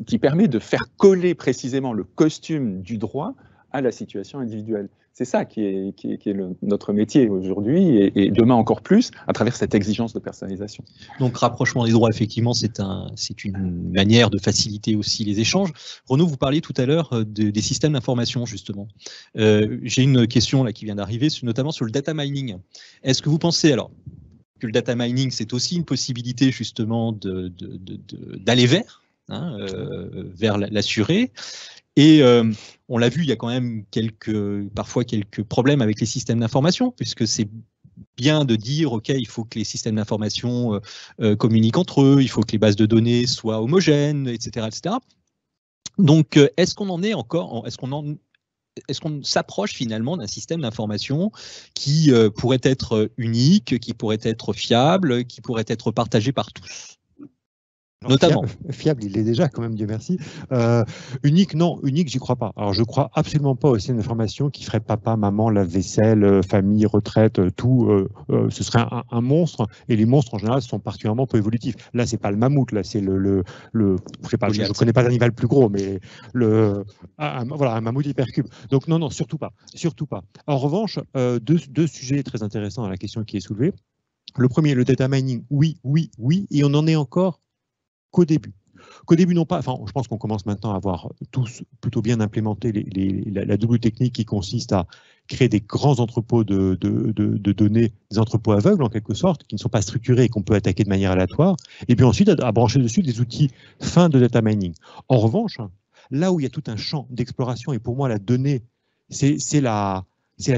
qui permet de faire coller précisément le costume du droit à la situation individuelle. C'est ça qui est notre métier aujourd'hui et demain encore plus à travers cette exigence de personnalisation. Donc rapprochement des droits, effectivement, c'est une manière de faciliter aussi les échanges. Renaud, vous parliez tout à l'heure des systèmes d'information, justement. J'ai une question là qui vient d'arriver, notamment sur le data mining. Est-ce que vous pensez alors que le data mining, c'est aussi une possibilité justement d'aller vers l'assuré? Et on l'a vu, il y a quand même parfois quelques problèmes avec les systèmes d'information, puisque c'est bien de dire, OK, il faut que les systèmes d'information communiquent entre eux, il faut que les bases de données soient homogènes, etc. etc. Donc, est-ce qu'on en est encore, est-ce qu'on s'approche finalement d'un système d'information qui pourrait être unique, qui pourrait être fiable, qui pourrait être partagé par tous? Notamment. Fiable, il l'est déjà quand même, Dieu merci. Unique, non, unique, j'y crois pas. Alors, je crois absolument pas au système d'information qui ferait papa, maman, lave-vaisselle, famille, retraite, tout. Ce serait un monstre. Et les monstres, en général, sont particulièrement peu évolutifs. Là, c'est pas le mammouth, là, c'est je sais pas, je connais pas l'animal plus gros, mais voilà, un mammouth hypercube. Donc, non, non, surtout pas. Surtout pas. En revanche, deux sujets très intéressants à la question qui est soulevée. Le premier, le data mining, oui, oui, oui. Et on en est encore qu'au début. Qu'au début, non pas, enfin, je pense qu'on commence maintenant à avoir tous plutôt bien implémenté la double technique qui consiste à créer des grands entrepôts de données, des entrepôts aveugles en quelque sorte, qui ne sont pas structurés et qu'on peut attaquer de manière aléatoire, et puis ensuite à brancher dessus des outils fins de data mining. En revanche, là où il y a tout un champ d'exploration, et pour moi la donnée, c'est la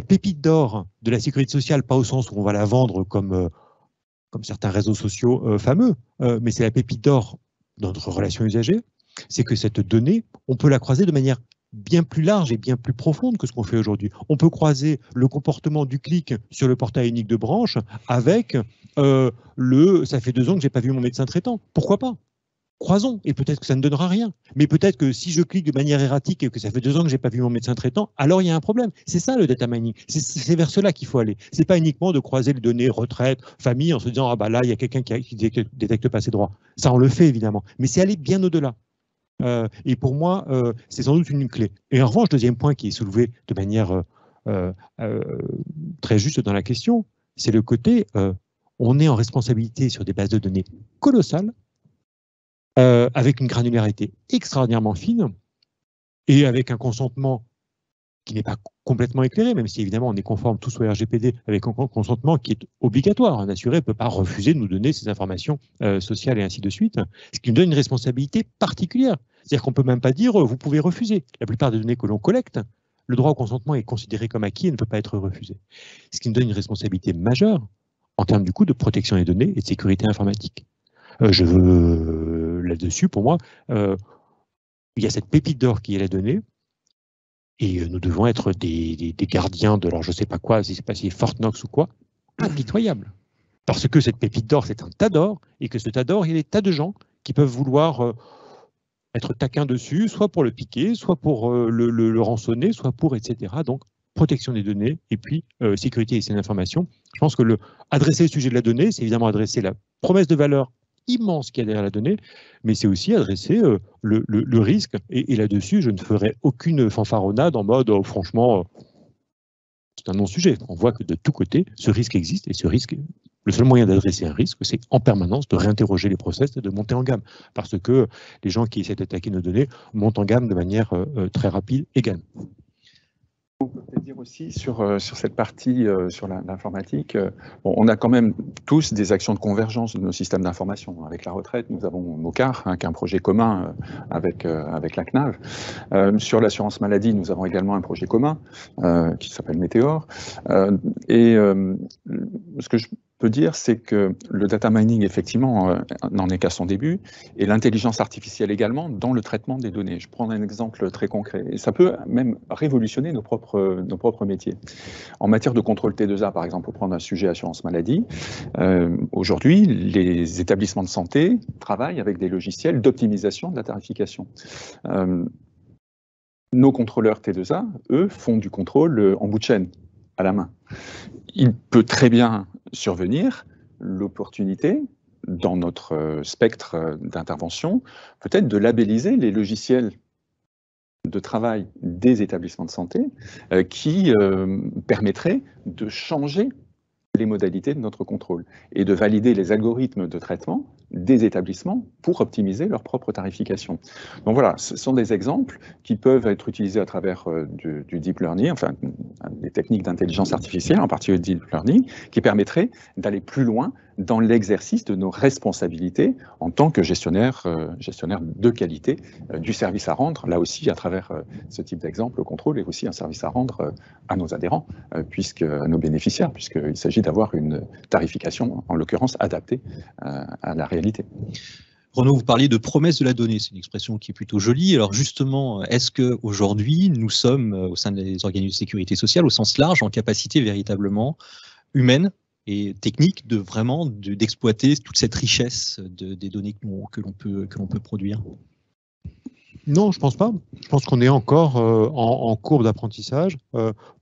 pépite d'or de la sécurité sociale, pas au sens où on va la vendre comme certains réseaux sociaux fameux, mais c'est la pépite d'or dans notre relation usagée, c'est que cette donnée, on peut la croiser de manière bien plus large et bien plus profonde que ce qu'on fait aujourd'hui. On peut croiser le comportement du clic sur le portail unique de branche avec ça fait 2 ans que j'ai pas vu mon médecin traitant. Pourquoi pas? Croisons, et peut-être que ça ne donnera rien. Mais peut-être que si je clique de manière erratique et que ça fait 2 ans que je n'ai pas vu mon médecin traitant, alors il y a un problème. C'est ça le data mining. C'est vers cela qu'il faut aller. Ce n'est pas uniquement de croiser les données retraite, famille, en se disant ah bah là, il y a quelqu'un qui détecte pas ses droits. Ça, on le fait évidemment. Mais c'est aller bien au-delà. Et pour moi, c'est sans doute une clé. Et en revanche, deuxième point qui est soulevé de manière très juste dans la question, c'est le côté on est en responsabilité sur des bases de données colossales, avec une granularité extraordinairement fine et avec un consentement qui n'est pas complètement éclairé, même si évidemment on est conforme tous au RGPD, avec un consentement qui est obligatoire. Un assuré ne peut pas refuser de nous donner ces informations sociales et ainsi de suite, ce qui nous donne une responsabilité particulière. C'est-à-dire qu'on ne peut même pas dire vous pouvez refuser. La plupart des données que l'on collecte, le droit au consentement est considéré comme acquis et ne peut pas être refusé. Ce qui nous donne une responsabilité majeure en termes du coup de protection des données et de sécurité informatique. Je veux là-dessus, pour moi, il y a cette pépite d'or qui est la donnée, et nous devons être des gardiens de, alors je ne sais pas quoi, si c'est Fort Knox ou quoi, impitoyables. Parce que cette pépite d'or, c'est un tas d'or, et que ce tas d'or, il y a des tas de gens qui peuvent vouloir être taquins dessus, soit pour le piquer, soit pour le rançonner, soit pour, etc. Donc, protection des données, et puis sécurité et système d'information. Je pense que adresser le sujet de la donnée, c'est évidemment adresser la promesse de valeur immense qu'il y a derrière la donnée, mais c'est aussi adresser le risque. Et là-dessus, je ne ferai aucune fanfaronnade en mode franchement, c'est un non-sujet. On voit que de tous côtés, ce risque existe, et ce risque, le seul moyen d'adresser un risque, c'est en permanence de réinterroger les process et de monter en gamme. Parce que les gens qui essaient d'attaquer nos données montent en gamme de manière très rapide également. On peut peut-être dire aussi sur cette partie, sur l'informatique, bon, on a quand même tous des actions de convergence de nos systèmes d'information. Avec la retraite, nous avons Mocar, qui est un projet commun avec la CNAV. Sur l'assurance maladie, nous avons également un projet commun qui s'appelle Météor. Ce que je peux dire, c'est que le data mining, effectivement, n'en est qu'à son début, et l'intelligence artificielle également dans le traitement des données. Je prends un exemple très concret, et ça peut même révolutionner nos propres métiers. En matière de contrôle T2A, par exemple, pour prendre un sujet assurance maladie, aujourd'hui, les établissements de santé travaillent avec des logiciels d'optimisation de la tarification. Nos contrôleurs T2A, eux, font du contrôle en bout de chaîne, à la main. Il peut très bien survenir l'opportunité, dans notre spectre d'intervention, peut-être de labelliser les logiciels de travail des établissements de santé qui permettraient de changer les modalités de notre contrôle et de valider les algorithmes de traitement des établissements pour optimiser leur propre tarification. Donc voilà, ce sont des exemples qui peuvent être utilisés à travers du deep learning, enfin des techniques d'intelligence artificielle, en particulier le deep learning, qui permettraient d'aller plus loin dans l'exercice de nos responsabilités en tant que gestionnaire de qualité du service à rendre. Là aussi, à travers ce type d'exemple, le contrôle est aussi un service à rendre à nos adhérents, à nos bénéficiaires, puisqu'il s'agit d'avoir une tarification, en l'occurrence, adaptée à la réalité. Renaud, vous parliez de promesse de la donnée, c'est une expression qui est plutôt jolie. Alors justement, est-ce qu'aujourd'hui, nous sommes, au sein des organismes de sécurité sociale, au sens large, en capacité véritablement humaine et technique d'exploiter toute cette richesse des données que l'on peut produire? Non, je pense pas. Je pense qu'on est encore en courbe d'apprentissage.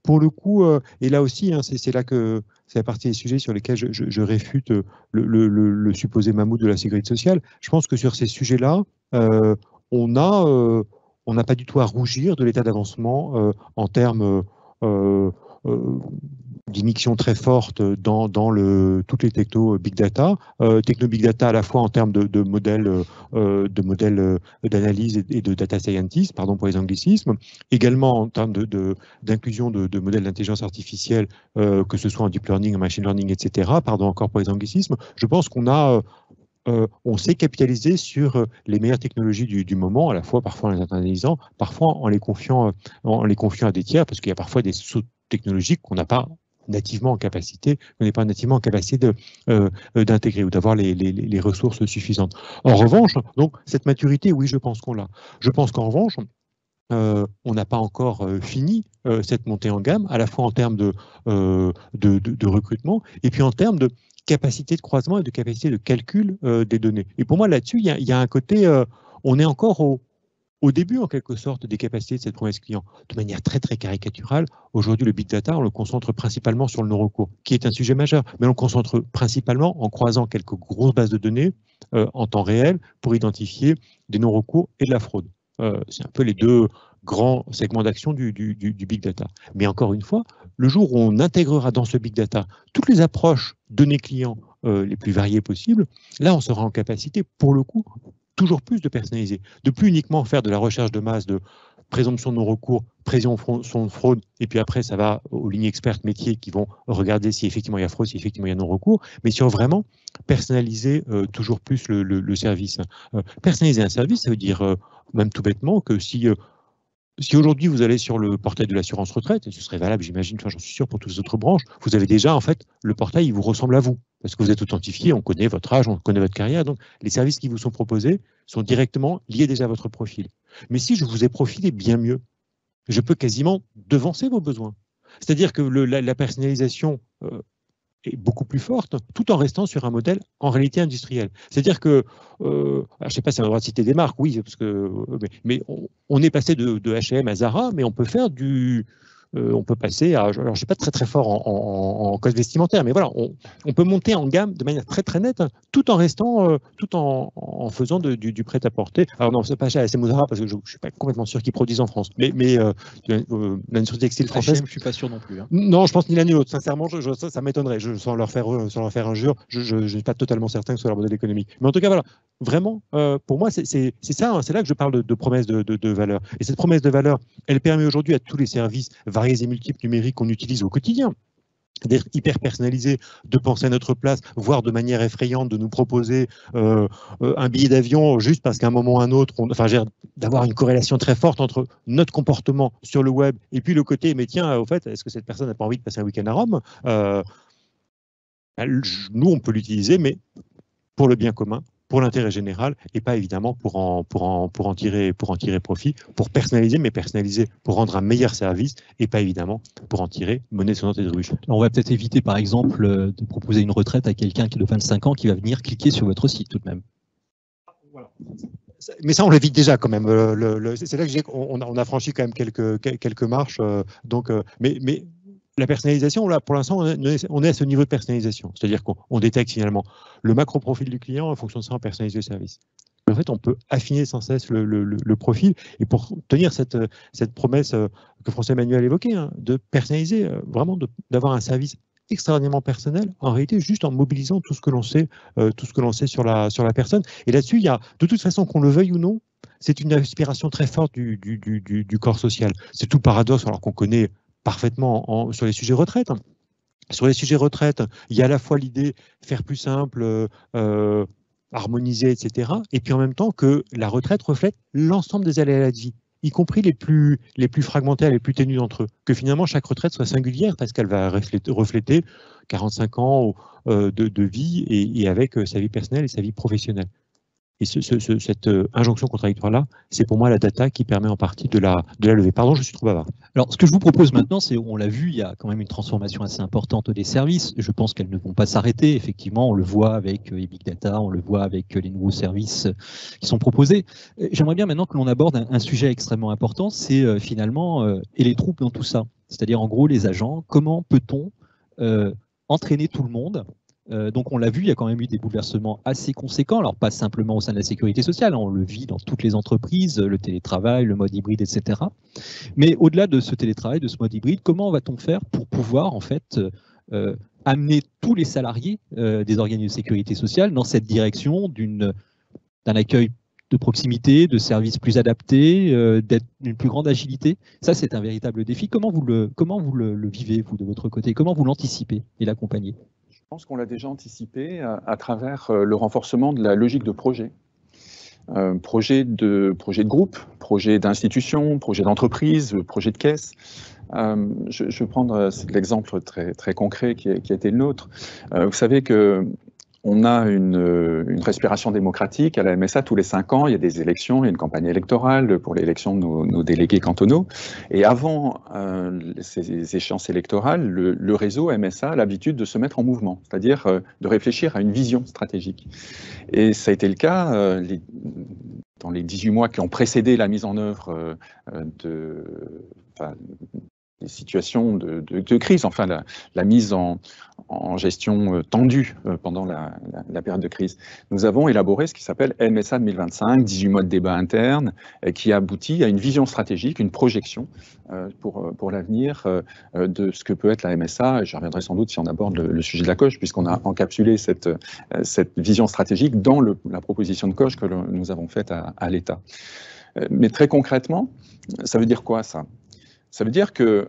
Pour le coup, et là aussi, hein, c'est là que c'est la partie des sujets sur lesquels je réfute le supposé mammouth de la sécurité sociale. Je pense que sur ces sujets-là, on n'a pas du tout à rougir de l'état d'avancement en termes d'immixtion très forte dans toutes les techno big data, techno big data à la fois en termes de modèles d'analyse et de data scientist, pardon pour les anglicismes, également en termes d'inclusion de modèles d'intelligence artificielle, que ce soit en deep learning, en machine learning, etc. Pardon encore pour les anglicismes. Je pense qu'on on sait capitaliser sur les meilleures technologies du moment, à la fois parfois en les internalisant, parfois en les confiant à des tiers, parce qu'il y a parfois des sauts technologiques qu'on n'a pas nativement en capacité, d'intégrer ou d'avoir les ressources suffisantes. En revanche, donc cette maturité, oui, je pense qu'on l'a. Je pense qu'en revanche, on n'a pas encore fini cette montée en gamme, à la fois en termes de recrutement et puis en termes de capacité de croisement et de capacité de calcul des données. Et pour moi, là-dessus, il y a un côté, on est encore au début, en quelque sorte, des capacités de cette promesse client. De manière très, très caricaturale, aujourd'hui, le big data, on le concentre principalement sur le non-recours, qui est un sujet majeur, mais on le concentre principalement en croisant quelques grosses bases de données en temps réel pour identifier des non-recours et de la fraude. C'est un peu les deux grands segments d'action du big data. Mais encore une fois, le jour où on intégrera dans ce big data toutes les approches données clients les plus variées possibles, là, on sera en capacité, pour le coup, toujours plus de personnaliser, de plus uniquement faire de la recherche de masse, de présomption de non-recours, présomption de fraude, et puis après, ça va aux lignes expertes métiers qui vont regarder si effectivement il y a fraude, si effectivement il y a non-recours, mais sur vraiment personnaliser toujours plus le service. Personnaliser un service, ça veut dire même tout bêtement que si aujourd'hui vous allez sur le portail de l'assurance retraite, et ce serait valable, j'imagine, j'en suis sûr pour toutes les autres branches, vous avez déjà, en fait, le portail, il vous ressemble à vous, parce que vous êtes authentifié, on connaît votre âge, on connaît votre carrière, donc les services qui vous sont proposés sont directement liés déjà à votre profil. Mais si je vous ai profilé bien mieux, je peux quasiment devancer vos besoins. C'est-à-dire que la personnalisation est beaucoup plus forte, tout en restant sur un modèle en réalité industriel. C'est-à-dire que, je ne sais pas si on a le droit de citer des marques, oui, parce que, mais on est passé de H&M à Zara, mais on peut faire on peut passer à, alors je ne suis pas très très fort en code vestimentaire, mais voilà, on peut monter en gamme de manière très très nette, tout en restant, tout en faisant du prêt-à-porter. Alors non, c'est pas chez H&M ou Zara, parce que je ne suis pas complètement sûr qu'ils produisent en France, mais l'industrie textile française. H&M, je ne suis pas sûr non plus. Hein. Non, je pense ni l'un ni l'autre. Sincèrement, ça m'étonnerait. Sans leur faire injure, je ne suis pas totalement certain que ce soit leur modèle économique. Mais en tout cas, voilà, vraiment, pour moi, c'est ça, hein, c'est là que je parle de promesse de valeur. Et cette promesse de valeur, elle permet aujourd'hui à tous les services variés et multiples numériques qu'on utilise au quotidien d'être hyper personnalisé, de penser à notre place, voire de manière effrayante de nous proposer un billet d'avion juste parce qu'à un moment ou à un autre, d'avoir une corrélation très forte entre notre comportement sur le web et puis le côté, mais tiens, au fait, est-ce que cette personne n'a pas envie de passer un week-end à Rome? Nous, on peut l'utiliser, mais pour le bien commun, pour l'intérêt général et pas évidemment pour en tirer profit, pour personnaliser, mais personnaliser pour rendre un meilleur service et pas évidemment pour en tirer monnaie sonnante et druche. On va peut-être éviter par exemple de proposer une retraite à quelqu'un qui est de 25 ans qui va venir cliquer sur votre site tout de même. Voilà. Mais ça, on l'évite déjà quand même. C'est là que on a franchi quand même quelques marches. Mais la personnalisation, là, pour l'instant, on est à ce niveau de personnalisation. C'est-à-dire qu'on détecte finalement le macro-profil du client en fonction de ça, on personnalise le service. Mais en fait, on peut affiner sans cesse le profil. Et pour tenir cette promesse que François-Emmanuel évoquait, hein, de personnaliser, vraiment d'avoir un service extraordinairement personnel, en réalité, juste en mobilisant tout ce que l'on sait sur la personne. Et là-dessus, il y a, de toute façon, qu'on le veuille ou non, c'est une aspiration très forte du corps social. C'est tout paradoxe, alors qu'on connaît parfaitement sur les sujets retraite. Sur les sujets retraite, il y a à la fois l'idée faire plus simple, harmoniser, etc. Et puis en même temps que la retraite reflète l'ensemble des aléas de vie, y compris les plus fragmentaires, les plus ténus d'entre eux. Que finalement chaque retraite soit singulière parce qu'elle va refléter 45 ans de vie et avec sa vie personnelle et sa vie professionnelle. Et cette injonction contradictoire-là, c'est pour moi la data qui permet en partie de la lever. Pardon, je suis trop bavard. Alors, ce que je vous propose maintenant, c'est, on l'a vu, il y a quand même une transformation assez importante des services. Je pense qu'elles ne vont pas s'arrêter. Effectivement, on le voit avec les big data, on le voit avec les nouveaux services qui sont proposés. J'aimerais bien maintenant que l'on aborde un sujet extrêmement important, c'est finalement, et les troupes dans tout ça. C'est-à-dire, en gros, les agents, comment peut-on entraîner tout le monde? Donc on l'a vu, il y a quand même eu des bouleversements assez conséquents, alors pas simplement au sein de la sécurité sociale, on le vit dans toutes les entreprises, le télétravail, le mode hybride, etc. Mais au-delà de ce télétravail, de ce mode hybride, comment va-t-on faire pour pouvoir en fait amener tous les salariés des organismes de sécurité sociale dans cette direction d'un accueil de proximité, de services plus adaptés, d'une plus grande agilité? Ça, c'est un véritable défi. Comment vous le vivez, vous, de votre côté? Comment vous l'anticipez et l'accompagnez? Je pense qu'on l'a déjà anticipé à travers le renforcement de la logique de projet. Projet de groupe, projet d'institution, projet d'entreprise, projet de caisse. Je vais prendre l'exemple très concret qui a été le nôtre. Vous savez que on a une respiration démocratique à la MSA tous les 5 ans. Il y a des élections, il y a une campagne électorale pour l'élection de nos délégués cantonaux. Et avant ces échéances électorales, le réseau MSA a l'habitude de se mettre en mouvement, c'est-à-dire de réfléchir à une vision stratégique. Et ça a été le cas dans les 18 mois qui ont précédé la mise en œuvre des situations de crise, enfin la mise en gestion tendue pendant la période de crise. Nous avons élaboré ce qui s'appelle MSA 2025, 18 mois de débat interne, qui aboutit à une vision stratégique, une projection pour l'avenir de ce que peut être la MSA. Et je reviendrai sans doute si on aborde le sujet de la COGE, puisqu'on a encapsulé cette vision stratégique dans la proposition de COGE que nous avons faite à l'État. Mais très concrètement, ça veut dire quoi ça ? Ça veut dire que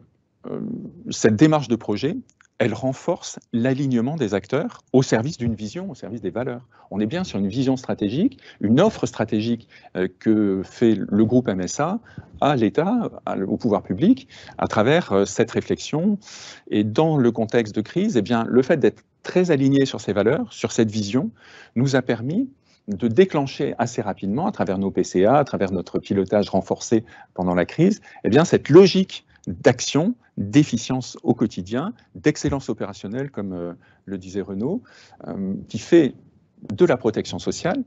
cette démarche de projet, elle renforce l'alignement des acteurs au service d'une vision, au service des valeurs. On est bien sur une vision stratégique, une offre stratégique que fait le groupe MSA à l'État, au pouvoir public, à travers cette réflexion. Et dans le contexte de crise, eh bien, le fait d'être très aligné sur ces valeurs, sur cette vision, nous a permis de déclencher assez rapidement, à travers nos PCA, à travers notre pilotage renforcé pendant la crise, eh bien, cette logique d'action, d'efficience au quotidien, d'excellence opérationnelle, comme le disait Renaud, qui fait de la protection sociale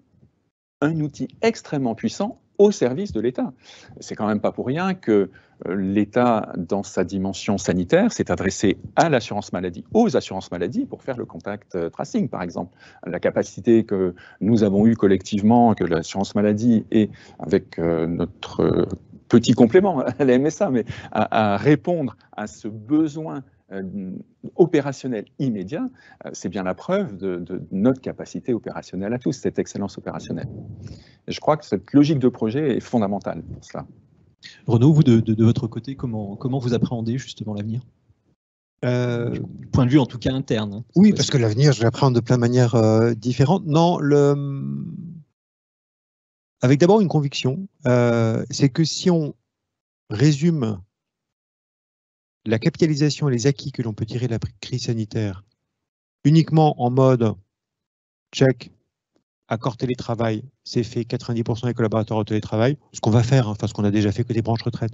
un outil extrêmement puissant au service de l'État. C'est quand même pas pour rien que l'État, dans sa dimension sanitaire, s'est adressé à l'assurance maladie, aux assurances maladie, pour faire le contact tracing, par exemple. La capacité que nous avons eue collectivement, que l'assurance maladie ait, avec notre petit complément à la MSA, mais à répondre à ce besoin opérationnel immédiat, c'est bien la preuve de notre capacité opérationnelle à tous, cette excellence opérationnelle. Et je crois que cette logique de projet est fondamentale pour cela. Renaud, vous, de votre côté, comment vous appréhendez justement l'avenir ? Du point de vue en tout cas interne. Hein, oui, parce que l'avenir, je l'appréhende de plein de manières différentes. Non, avec d'abord une conviction, c'est que si on résume la capitalisation et les acquis que l'on peut tirer de la crise sanitaire uniquement en mode check, accord télétravail, c'est fait, 90% des collaborateurs au télétravail, ce qu'on va faire, enfin ce qu'on a déjà fait côté branche retraite.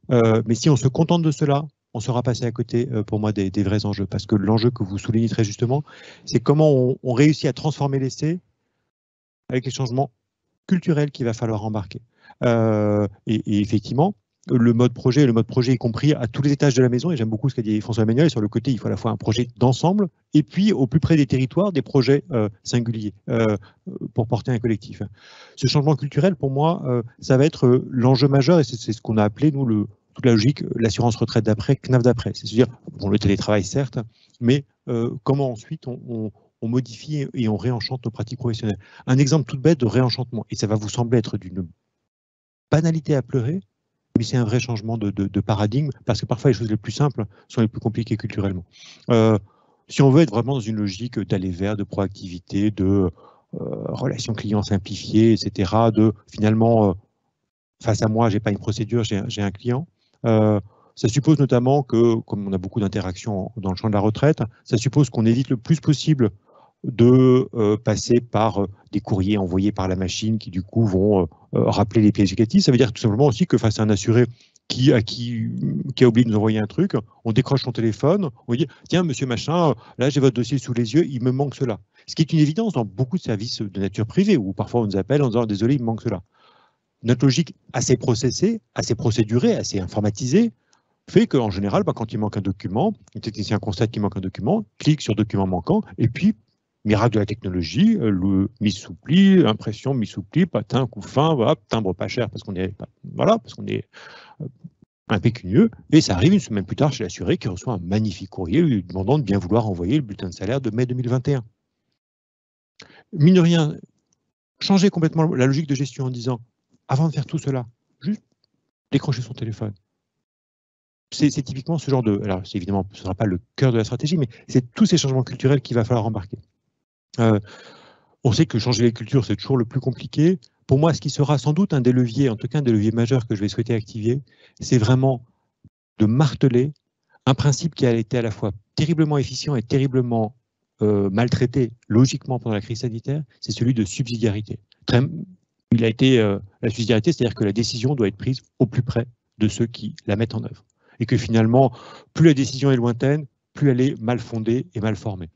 Mais si on se contente de cela, on sera passé à côté, pour moi, des vrais enjeux. Parce que l'enjeu que vous soulignez très justement, c'est comment on réussit à transformer l'essai avec les changements culturels qu'il va falloir embarquer. Et effectivement, le mode projet est compris à tous les étages de la maison, et j'aime beaucoup ce qu'a dit François Emmanuel, sur le côté, il faut à la fois un projet d'ensemble, et puis au plus près des territoires, des projets singuliers pour porter un collectif. Ce changement culturel, pour moi, ça va être l'enjeu majeur, et c'est ce qu'on a appelé, nous, toute la logique, l'assurance retraite d'après, CNAF d'après. C'est-à-dire, bon, le télétravail, certes, mais comment ensuite on modifie et on réenchante nos pratiques professionnelles. Un exemple tout bête de réenchantement, et ça va vous sembler être d'une banalité à pleurer, mais c'est un vrai changement de paradigme, parce que parfois les choses les plus simples sont les plus compliquées culturellement. Si on veut être vraiment dans une logique d'aller vers, de proactivité, de relations clients simplifiées, etc., de finalement, face à moi, j'ai pas une procédure, j'ai un client, ça suppose notamment que, comme on a beaucoup d'interactions dans le champ de la retraite, ça suppose qu'on évite le plus possible de passer par des courriers envoyés par la machine qui du coup vont rappeler les pièces éducatives. Ça veut dire tout simplement aussi que face à un assuré qui a oublié de nous envoyer un truc, on décroche son téléphone, on dit « Tiens, monsieur machin, là j'ai votre dossier sous les yeux, il me manque cela ». Ce qui est une évidence dans beaucoup de services de nature privée, où parfois on nous appelle en disant « Désolé, il me manque cela ». Notre logique assez processée, assez procédurée, assez informatisée, fait qu'en général, quand il manque un document, le technicien constate qu'il manque un document, clique sur document manquant, et puis miracle de la technologie, le mise sous pli, impression, mise sous pli, patin, coup fin, voilà, timbre pas cher parce qu'on est, impécunieux, et ça arrive une semaine plus tard chez l'assuré qui reçoit un magnifique courrier lui demandant de bien vouloir envoyer le bulletin de salaire de mai 2021. Mine de rien, changer complètement la logique de gestion en disant, avant de faire tout cela, juste décrocher son téléphone. C'est typiquement ce genre de... Alors, évidemment, ce ne sera pas le cœur de la stratégie, mais c'est tous ces changements culturels qu'il va falloir embarquer. On sait que changer les cultures, c'est toujours le plus compliqué. Pour moi, ce qui sera sans doute un des leviers, en tout cas un des leviers majeurs que je vais souhaiter activer, c'est vraiment de marteler un principe qui a été à la fois terriblement efficient et terriblement maltraité logiquement pendant la crise sanitaire, c'est celui de subsidiarité. Il a été la subsidiarité, c'est-à-dire que la décision doit être prise au plus près de ceux qui la mettent en œuvre. Et que finalement, plus la décision est lointaine, plus elle est mal fondée et mal formée.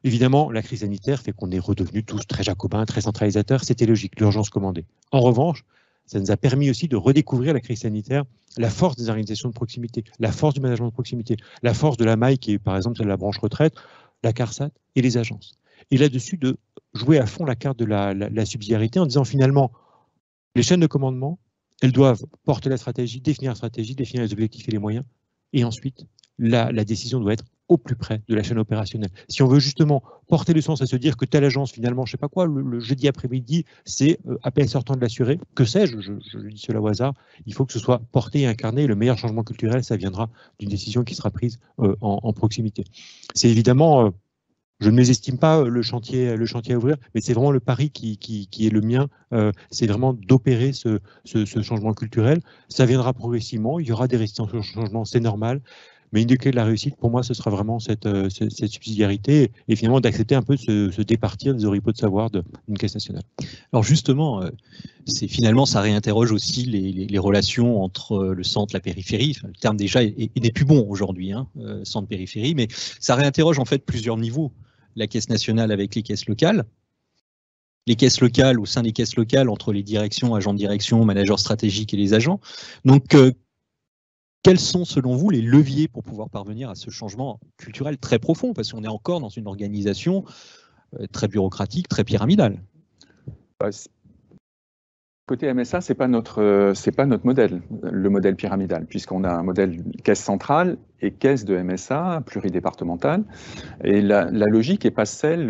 Évidemment, la crise sanitaire fait qu'on est redevenus tous très jacobins, très centralisateurs, c'était logique, l'urgence commandée. En revanche, ça nous a permis aussi de redécouvrir la crise sanitaire, la force des organisations de proximité, la force du management de proximité, la force de la maille qui est par exemple celle de la branche retraite, la CARSAT et les agences. Et là-dessus, de jouer à fond la carte de la subsidiarité en disant finalement, les chaînes de commandement, elles doivent porter la stratégie, définir les objectifs et les moyens, et ensuite, la décision doit être au plus près de la chaîne opérationnelle. Si on veut justement porter le sens à se dire que telle agence, finalement, je ne sais pas quoi, le jeudi après-midi, c'est appel sortant de l'assuré, que sais-je, je dis cela au hasard, il faut que ce soit porté et incarné, et le meilleur changement culturel, ça viendra d'une décision qui sera prise en proximité. C'est évidemment... je ne mésestime pas le chantier à ouvrir, mais c'est vraiment le pari qui est le mien, c'est vraiment d'opérer ce changement culturel. Ça viendra progressivement, il y aura des résistances au changement, c'est normal, mais une des clés de la réussite, pour moi, ce sera vraiment cette subsidiarité et finalement d'accepter un peu de se départir des oripeaux de savoir d'une caisse nationale. Alors justement, finalement, ça réinterroge aussi les relations entre le centre et la périphérie. Enfin, le terme déjà n'est plus bon aujourd'hui, hein, centre-périphérie, mais ça réinterroge en fait plusieurs niveaux. La caisse nationale avec les caisses locales au sein des caisses locales, entre les directions, agents de direction, managers stratégiques et les agents. Donc, quels sont, selon vous, les leviers pour pouvoir parvenir à ce changement culturel très profond? Parce qu'on est encore dans une organisation très bureaucratique, très pyramidale. Côté MSA, c'est pas notre modèle, le modèle pyramidal, puisqu'on a un modèle caisse centrale et caisse de MSA pluridépartementale. Et la logique n'est pas celle,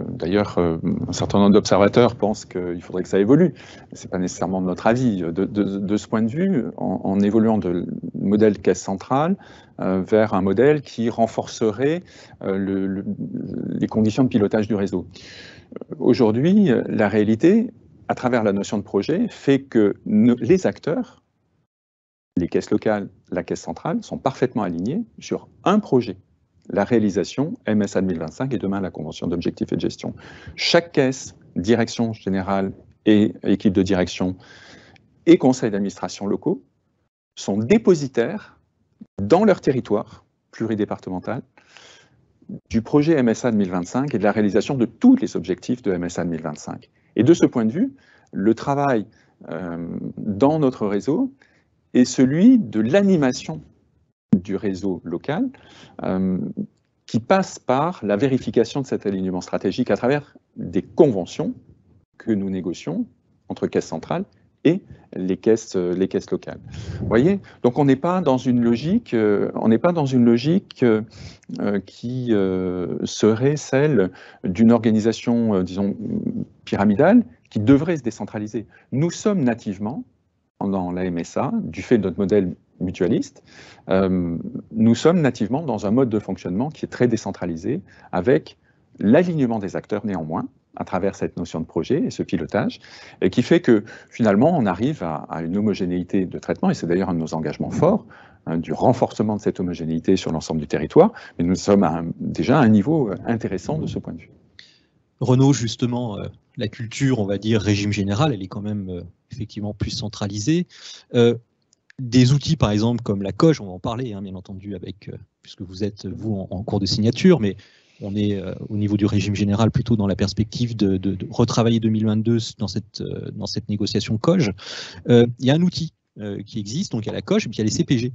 d'ailleurs, un certain nombre d'observateurs pensent qu'il faudrait que ça évolue. Ce n'est pas nécessairement de notre avis. De ce point de vue, en évoluant de modèle caisse centrale vers un modèle qui renforcerait les conditions de pilotage du réseau. Aujourd'hui, la réalité, à travers la notion de projet, fait que les acteurs, les caisses locales, la caisse centrale, sont parfaitement alignés sur un projet, la réalisation MSA 2025 et demain la convention d'objectifs et de gestion. Chaque caisse, direction générale et équipe de direction et conseil d'administration locaux sont dépositaires dans leur territoire pluridépartemental du projet MSA 2025 et de la réalisation de tous les objectifs de MSA 2025. Et de ce point de vue, le travail dans notre réseau est celui de l'animation du réseau local qui passe par la vérification de cet alignement stratégique à travers des conventions que nous négocions entre caisses centrales et les caisses locales. Vous voyez, donc on n'est pas dans une logique, qui serait celle d'une organisation, disons, pyramidale qui devrait se décentraliser. Nous sommes nativement dans la MSA, du fait de notre modèle mutualiste, nous sommes nativement dans un mode de fonctionnement qui est très décentralisé, avec l'alignement des acteurs néanmoins, à travers cette notion de projet et ce pilotage, et qui fait que finalement on arrive à une homogénéité de traitement, et c'est d'ailleurs un de nos engagements forts, hein, du renforcement de cette homogénéité sur l'ensemble du territoire, mais nous sommes déjà à un niveau intéressant de ce point de vue. Renaud, justement, la culture, on va dire, régime général, elle est quand même effectivement plus centralisée. Des outils, par exemple, comme la COGE, on va en parler, hein, bien entendu, puisque vous êtes, vous, en cours de signature, mais on est au niveau du régime général plutôt dans la perspective de retravailler 2022 dans cette négociation COGE. Il y a un outil qui existe, donc il y a la COGE, et puis il y a les CPG.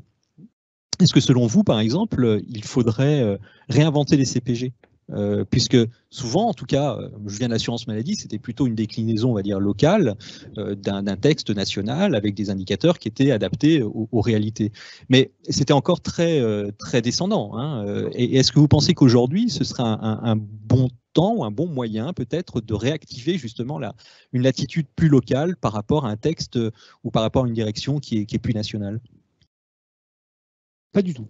Est-ce que selon vous, par exemple, il faudrait réinventer les CPG ? Puisque souvent, en tout cas, je viens de l'assurance maladie, c'était plutôt une déclinaison, on va dire, locale d'un texte national avec des indicateurs qui étaient adaptés aux réalités. Mais c'était encore très descendant. Hein. Et est-ce que vous pensez qu'aujourd'hui, ce serait un bon temps ou un bon moyen peut-être de réactiver justement une latitude plus locale par rapport à un texte ou par rapport à une direction qui est plus nationale ? Pas du tout.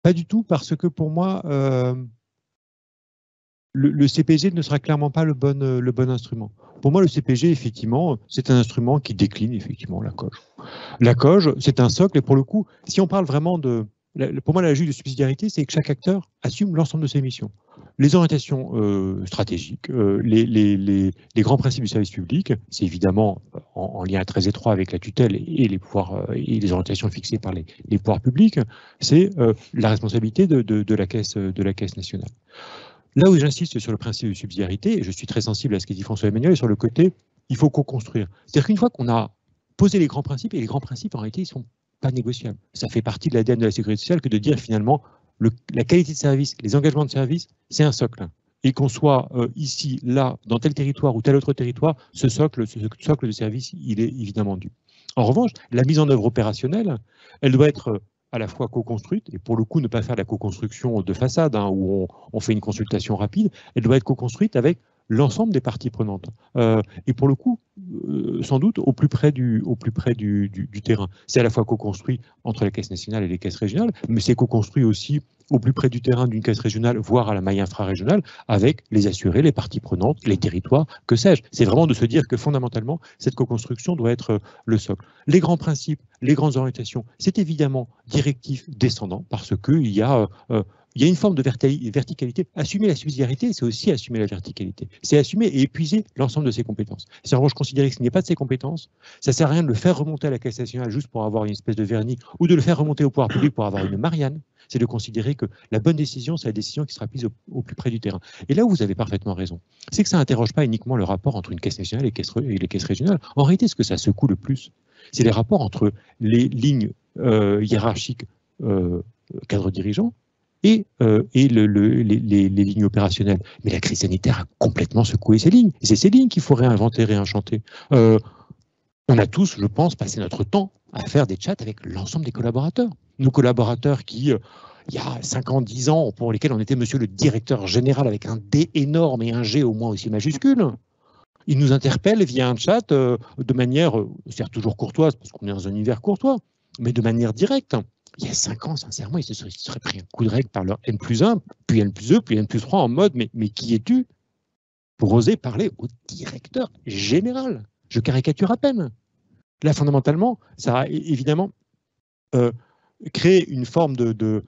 Pas du tout, parce que pour moi, le CPG ne sera clairement pas le bon instrument. Pour moi, le CPG, effectivement, c'est un instrument qui décline effectivement la COGE. La COGE, c'est un socle, et pour le coup, si on parle vraiment pour moi, la logique de subsidiarité, c'est que chaque acteur assume l'ensemble de ses missions. Les orientations stratégiques, les grands principes du service public, c'est évidemment en lien très étroit avec la tutelle et les pouvoirs et les orientations fixées par les pouvoirs publics, c'est la responsabilité de la caisse nationale. Là où j'insiste sur le principe de subsidiarité, et je suis très sensible à ce qu'a dit François Emmanuel, sur le côté, il faut co-construire. C'est-à-dire qu'une fois qu'on a posé les grands principes, et les grands principes en réalité, ils sont pas négociable. Ça fait partie de l'ADN de la sécurité sociale que de dire finalement la qualité de service, les engagements de service, c'est un socle. Et qu'on soit ici, là, dans tel territoire ou tel autre territoire, ce socle de service, il est évidemment dû. En revanche, la mise en œuvre opérationnelle, elle doit être à la fois co-construite, et pour le coup, ne pas faire la co-construction de façade, hein, où on fait une consultation rapide, elle doit être co-construite avec l'ensemble des parties prenantes. Et pour le coup, sans doute au plus près du terrain. C'est à la fois co-construit entre les caisses nationales et les caisses régionales, mais c'est co-construit aussi au plus près du terrain d'une caisse régionale, voire à la maille infrarégionale, avec les assurés, les parties prenantes, les territoires, que sais-je. C'est vraiment de se dire que fondamentalement, cette co-construction doit être le socle. Les grands principes, les grandes orientations, c'est évidemment directif descendant, parce qu'il y a une forme de verticalité. Assumer la subsidiarité, c'est aussi assumer la verticalité. C'est assumer et épuiser l'ensemble de ses compétences. Si en revanche considérer que ce n'est pas de ses compétences, ça ne sert à rien de le faire remonter à la Caisse nationale juste pour avoir une espèce de vernis, ou de le faire remonter au pouvoir public pour avoir une Marianne. C'est de considérer que la bonne décision, c'est la décision qui sera prise au plus près du terrain. Et là où vous avez parfaitement raison, c'est que ça n'interroge pas uniquement le rapport entre une caisse nationale et les caisses régionales. En réalité, ce que ça secoue le plus, c'est les rapports entre les lignes hiérarchiques cadres dirigeants et les lignes opérationnelles. Mais la crise sanitaire a complètement secoué ces lignes. Et c'est ces lignes qu'il faut réinventer, réenchanter. On a tous, je pense, passé notre temps à faire des chats avec l'ensemble des collaborateurs. Nos collaborateurs qui, il y a 5 ans, 10 ans, pour lesquels on était monsieur le directeur général avec un D énorme et un G au moins aussi majuscule, ils nous interpellent via un chat de manière, certes toujours courtoise, parce qu'on est dans un univers courtois, mais de manière directe. Il y a 5 ans, sincèrement, ils se seraient pris un coup de règle par leur N+1, puis N+2, puis N+3 en mode mais qui es-tu pour oser parler au directeur général? Je caricature à peine. Là, fondamentalement, ça a évidemment créé une forme de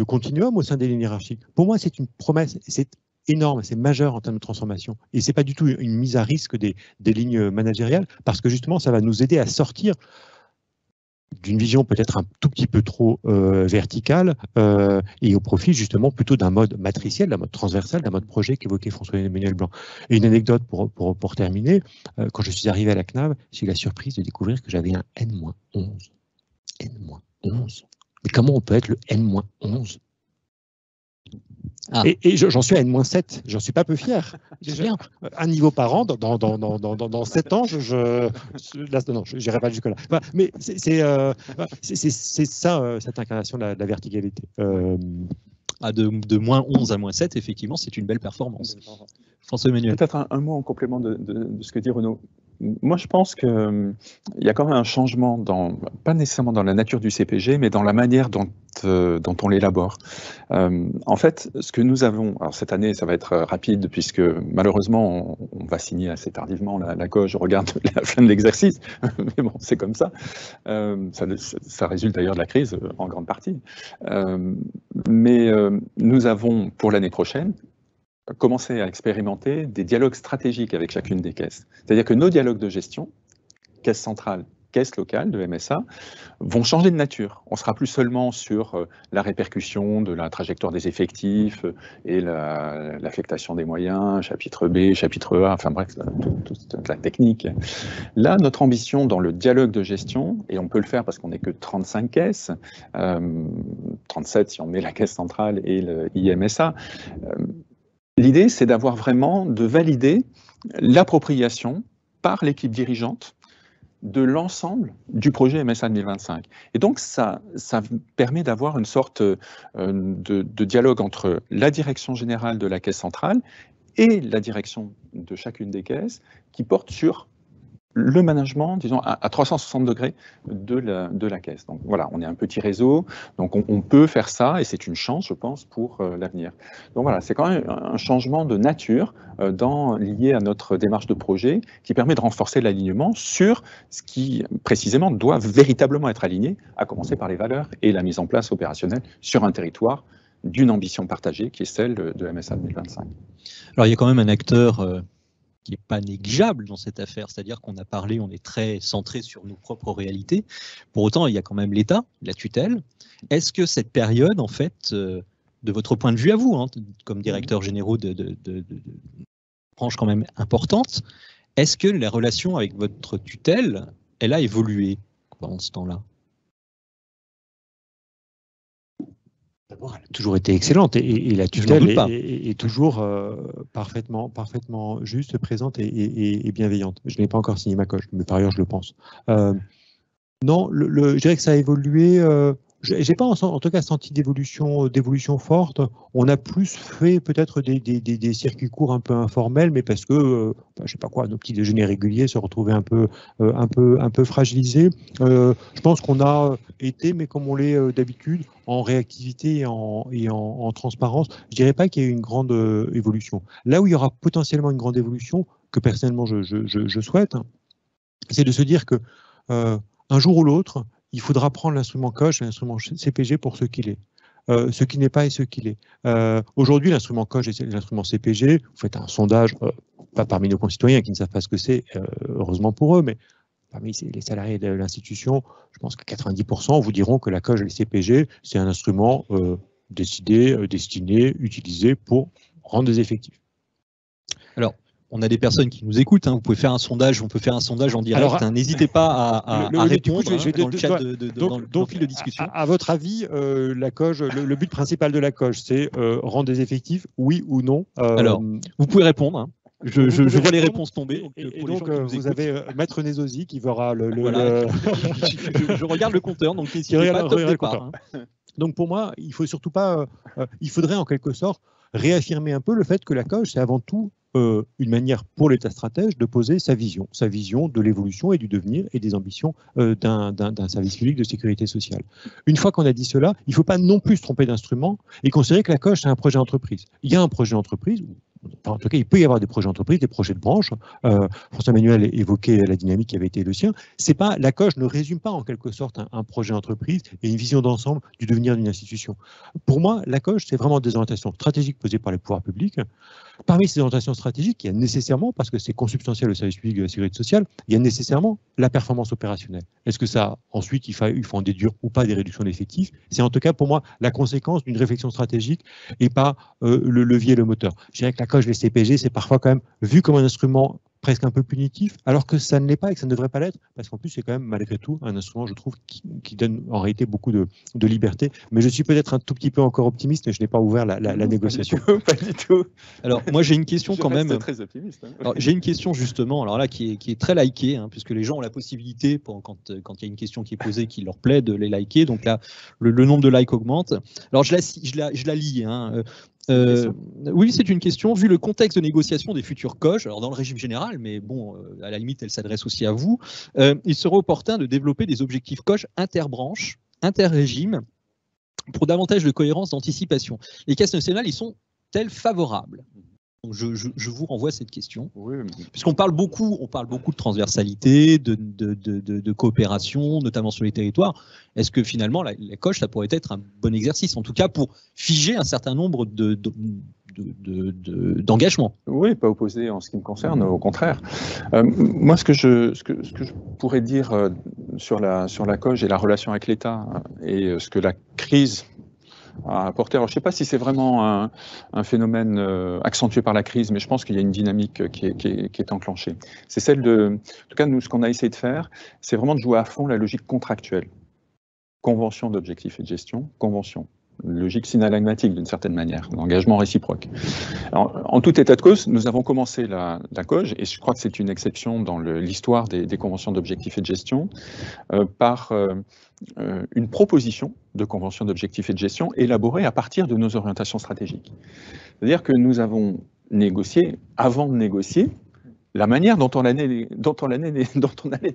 continuum au sein des lignes hiérarchiques. Pour moi, c'est une promesse, c'est énorme, c'est majeur en termes de transformation. Et ce n'est pas du tout une mise à risque des lignes managériales, parce que justement, ça va nous aider à sortir d'une vision peut-être un tout petit peu trop verticale et au profit justement plutôt d'un mode matriciel, d'un mode transversal, d'un mode projet qu'évoquait François-Emmanuel Blanc. Et une anecdote pour terminer, quand je suis arrivé à la CNAV, j'ai eu la surprise de découvrir que j'avais un N-11. N-11. Mais comment on peut être le N-11 ? Ah. Et j'en suis à N-7, j'en suis pas peu fier. Bien. Un niveau par an, dans 7 ans, non, je n'irai pas jusque-là. Enfin, mais c'est ça, cette incarnation de la verticalité. De moins 11 à moins 7, effectivement, c'est une belle performance. François Emmanuel. Peut-être un mot en complément de ce que dit Renaud. Moi, je pense qu'il y a quand même un changement, pas nécessairement dans la nature du CPG, mais dans la manière dont on l'élabore. En fait, ce que nous avons, alors cette année, ça va être rapide, puisque malheureusement, on va signer assez tardivement la COG, je regarde la fin de l'exercice, mais bon, c'est comme ça. Ça résulte d'ailleurs de la crise, en grande partie. Mais nous avons, pour l'année prochaine, commencer à expérimenter des dialogues stratégiques avec chacune des caisses. C'est-à-dire que nos dialogues de gestion, caisse centrale, caisse locale de MSA, vont changer de nature. On ne sera plus seulement sur la répercussion de la trajectoire des effectifs et l'affectation des moyens, chapitre B, chapitre A, enfin bref, toute la technique. Là, notre ambition dans le dialogue de gestion, et on peut le faire parce qu'on n'est que 35 caisses, 37 si on met la caisse centrale et le IMSA, l'idée, c'est d'avoir vraiment de valider l'appropriation par l'équipe dirigeante de l'ensemble du projet MSA 2025. Et donc, ça permet d'avoir une sorte de dialogue entre la direction générale de la caisse centrale et la direction de chacune des caisses qui porte sur le management, disons, à 360 degrés de la caisse. Donc voilà, on est un petit réseau, donc on peut faire ça, et c'est une chance, je pense, pour l'avenir. Donc voilà, c'est quand même un changement de nature lié à notre démarche de projet qui permet de renforcer l'alignement sur ce qui, précisément, doit véritablement être aligné, à commencer par les valeurs et la mise en place opérationnelle sur un territoire d'une ambition partagée qui est celle de MSA 2025. Alors il y a quand même un acteur qui n'est pas négligeable dans cette affaire, c'est-à-dire qu'on a parlé, on est très centré sur nos propres réalités. Pour autant, il y a quand même l'État, la tutelle. Est-ce que cette période, en fait, de votre point de vue à vous, hein, comme directeur généraux de branche quand même importante, est-ce que la relation avec votre tutelle, elle a évolué pendant ce temps-là ? D'abord, elle a toujours été excellente et la tutelle est toujours parfaitement juste, présente et bienveillante. Je n'ai pas encore signé ma COG, mais par ailleurs, je le pense. Non, je dirais que ça a évolué. Je n'ai pas en tout cas senti d'évolution forte. On a plus fait peut-être des circuits courts un peu informels, mais parce que, je sais pas quoi, nos petits déjeuners réguliers se retrouvaient un peu fragilisés. Je pense qu'on a été, mais comme on l'est d'habitude, en réactivité et en transparence. Je dirais pas qu'il y ait eu une grande évolution. Là où il y aura potentiellement une grande évolution, que personnellement je souhaite, c'est de se dire que un jour ou l'autre, il faudra prendre l'instrument COG et l'instrument CPG pour ce qu'il est. Ce qui n'est pas et ce qu'il est. Aujourd'hui, l'instrument COG et l'instrument CPG, vous faites un sondage, pas parmi nos concitoyens qui ne savent pas ce que c'est, heureusement pour eux, mais parmi les salariés de l'institution, je pense que 90% vous diront que la COG et le CPG, c'est un instrument destiné, utilisé pour rendre des effectifs. Alors, on a des personnes qui nous écoutent, hein. Vous pouvez faire un sondage, on peut faire un sondage en direct. Hein. N'hésitez pas à répondre dans le chat dans le fil de discussion. À votre avis, la COG, le but principal de la COG, c'est rendre des effectifs, oui ou non? Alors, vous pouvez répondre. Hein. Je vois les réponses tomber. Et donc, vous avez Maître Nézosi qui verra voilà. Je regarde le compteur, donc n'hésitez pas, top départ. Hein. Donc pour moi, il faut surtout pas. Il faudrait en quelque sorte réaffirmer un peu le fait que la COG, c'est avant tout une manière pour l'État stratège de poser sa vision de l'évolution et du devenir et des ambitions d'un service public de sécurité sociale. Une fois qu'on a dit cela, il ne faut pas non plus se tromper d'instrument et considérer que la COG, c'est un projet entreprise. Il y a un projet entreprise, en tout cas, il peut y avoir des projets entreprises, des projets de branche. François-Emmanuel évoquait la dynamique qui avait été le sien. C'est pas, la COG ne résume pas en quelque sorte un projet entreprise et une vision d'ensemble du devenir d'une institution. Pour moi, la COG, c'est vraiment des orientations stratégiques posées par les pouvoirs publics. Parmi ces orientations stratégiques, il y a nécessairement, parce que c'est consubstantiel au service public de la sécurité sociale, il y a nécessairement la performance opérationnelle. Est-ce que ça, ensuite, il faut en déduire ou pas des réductions d'effectifs? C'est en tout cas, pour moi, la conséquence d'une réflexion stratégique et pas le levier et le moteur. Je dirais que la COG, les CPG, c'est parfois quand même vu comme un instrument presque un peu punitif, alors que ça ne l'est pas et que ça ne devrait pas l'être, parce qu'en plus, c'est quand même, malgré tout, un instrument, je trouve, qui donne en réalité beaucoup de liberté. Mais je suis peut-être un tout petit peu encore optimiste, et je n'ai pas ouvert la négociation. Pas du tout. Alors, moi, j'ai une question quand même. Très optimiste. Hein. Alors, j'ai une question, justement, alors là, qui est très likée, hein, puisque les gens ont la possibilité, quand il y a une question qui est posée qui leur plaît, de les liker. Donc là, le nombre de likes augmente. Alors, je la lis. Hein. Oui, c'est une question. Vu le contexte de négociation des futures COJ, alors dans le régime général, mais bon, à la limite, elle s'adresse aussi à vous, il serait opportun de développer des objectifs COJ interbranches, interrégimes, pour davantage de cohérence d'anticipation. Les caisses nationales, ils sont-elles favorables? Donc je vous renvoie à cette question. Oui. Puisqu'on parle beaucoup de transversalité, de coopération, notamment sur les territoires. Est-ce que finalement, la COJ, ça pourrait être un bon exercice, en tout cas pour figer un certain nombre d'engagements? Oui, pas opposé en ce qui me concerne, au contraire. Moi, ce que je pourrais dire sur la COJ et la relation avec l'État, et ce que la crise a apporté, alors je ne sais pas si c'est vraiment un phénomène accentué par la crise, mais je pense qu'il y a une dynamique qui est enclenchée. C'est celle de, en tout cas, nous, ce qu'on a essayé de faire, c'est vraiment de jouer à fond la logique contractuelle. Convention d'objectifs et de gestion, convention. Logique synalagmatique d'une certaine manière, d'engagement réciproque. Alors, en tout état de cause, nous avons commencé la COJ, et je crois que c'est une exception dans l'histoire des conventions d'objectifs et de gestion, par une proposition de convention d'objectifs et de gestion élaborée à partir de nos orientations stratégiques. C'est-à-dire que nous avons négocié, avant de négocier, la manière dont on allait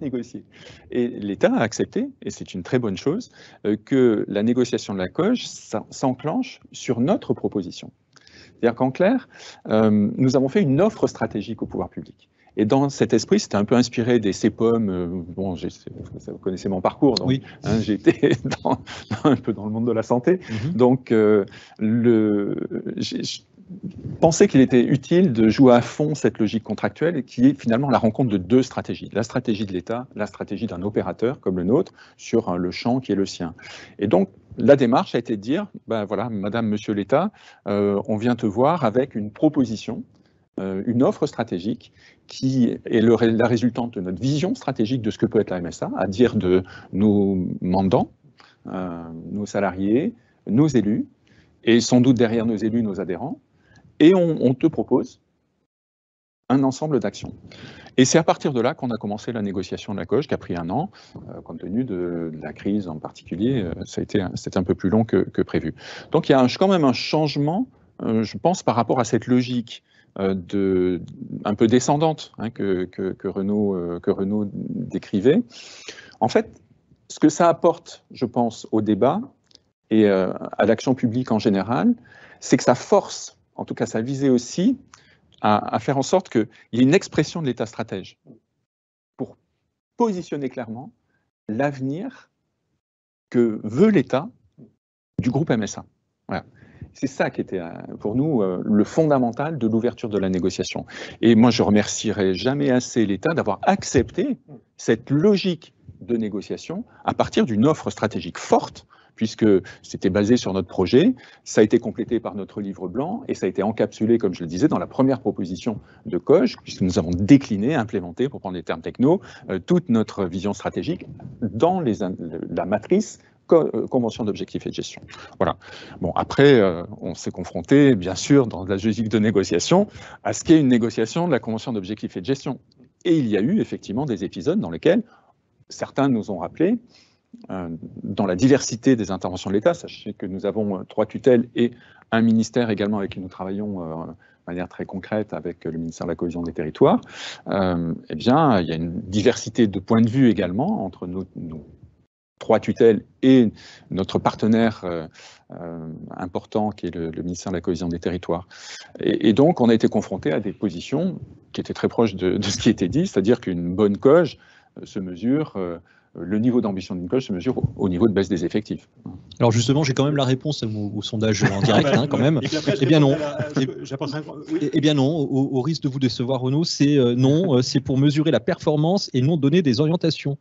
négocier. Et l'État a accepté, et c'est une très bonne chose, que la négociation de la COJ s'enclenche sur notre proposition. C'est-à-dire qu'en clair, nous avons fait une offre stratégique au pouvoir public. Et dans cet esprit, c'était un peu inspiré des CEPOM. Bon, vous connaissez mon parcours, donc, oui. Hein, j'ai été un peu dans le monde de la santé. Donc, je pensais qu'il était utile de jouer à fond cette logique contractuelle qui est finalement la rencontre de deux stratégies. La stratégie de l'État, la stratégie d'un opérateur comme le nôtre sur le champ qui est le sien. Et donc, la démarche a été de dire, ben voilà, Madame, Monsieur l'État, on vient te voir avec une proposition, une offre stratégique qui est la résultante de notre vision stratégique de ce que peut être la MSA, à dire de nos mandants, nos salariés, nos élus, et sans doute derrière nos élus, nos adhérents, et on te propose un ensemble d'actions. Et c'est à partir de là qu'on a commencé la négociation de la COJ, qui a pris 1 an, compte tenu de la crise en particulier, c'était un peu plus long que prévu. Donc il y a quand même un changement, je pense, par rapport à cette logique un peu descendante hein, que Renaud décrivait. En fait, ce que ça apporte, je pense, au débat et à l'action publique en général, c'est que ça force, en tout cas ça visait aussi, à faire en sorte qu'il y ait une expression de l'État stratège pour positionner clairement l'avenir que veut l'État du groupe MSA. Voilà. C'est ça qui était pour nous le fondamental de l'ouverture de la négociation. Et moi, je remercierai jamais assez l'État d'avoir accepté cette logique de négociation à partir d'une offre stratégique forte, puisque c'était basé sur notre projet, ça a été complété par notre livre blanc, et ça a été encapsulé, comme je le disais, dans la première proposition de COJ, puisque nous avons décliné, implémenté, pour prendre les termes techno, toute notre vision stratégique dans la matrice convention d'objectifs et de gestion. Voilà. Bon, après, on s'est confronté, bien sûr, dans la logique de négociation, à ce qu'est une négociation de la convention d'objectifs et de gestion. Et il y a eu effectivement des épisodes dans lesquels certains nous ont rappelé, dans la diversité des interventions de l'État, sachez que nous avons 3 tutelles et un ministère également avec qui nous travaillons de manière très concrète avec le ministère de la Cohésion des Territoires, eh bien, il y a une diversité de points de vue également entre nos 3 tutelles et notre partenaire important qui est le ministère de la Cohésion des Territoires. Et donc, on a été confronté à des positions qui étaient très proches de ce qui était dit, c'est-à-dire qu'une bonne COJ se mesure, le niveau d'ambition d'une COJ se mesure au niveau de baisse des effectifs. Alors justement, j'ai quand même la réponse au sondage en direct, hein, quand même. Eh bien non. Eh bien non, au risque de vous décevoir, Renaud, c'est non, c'est pour mesurer la performance et non donner des orientations.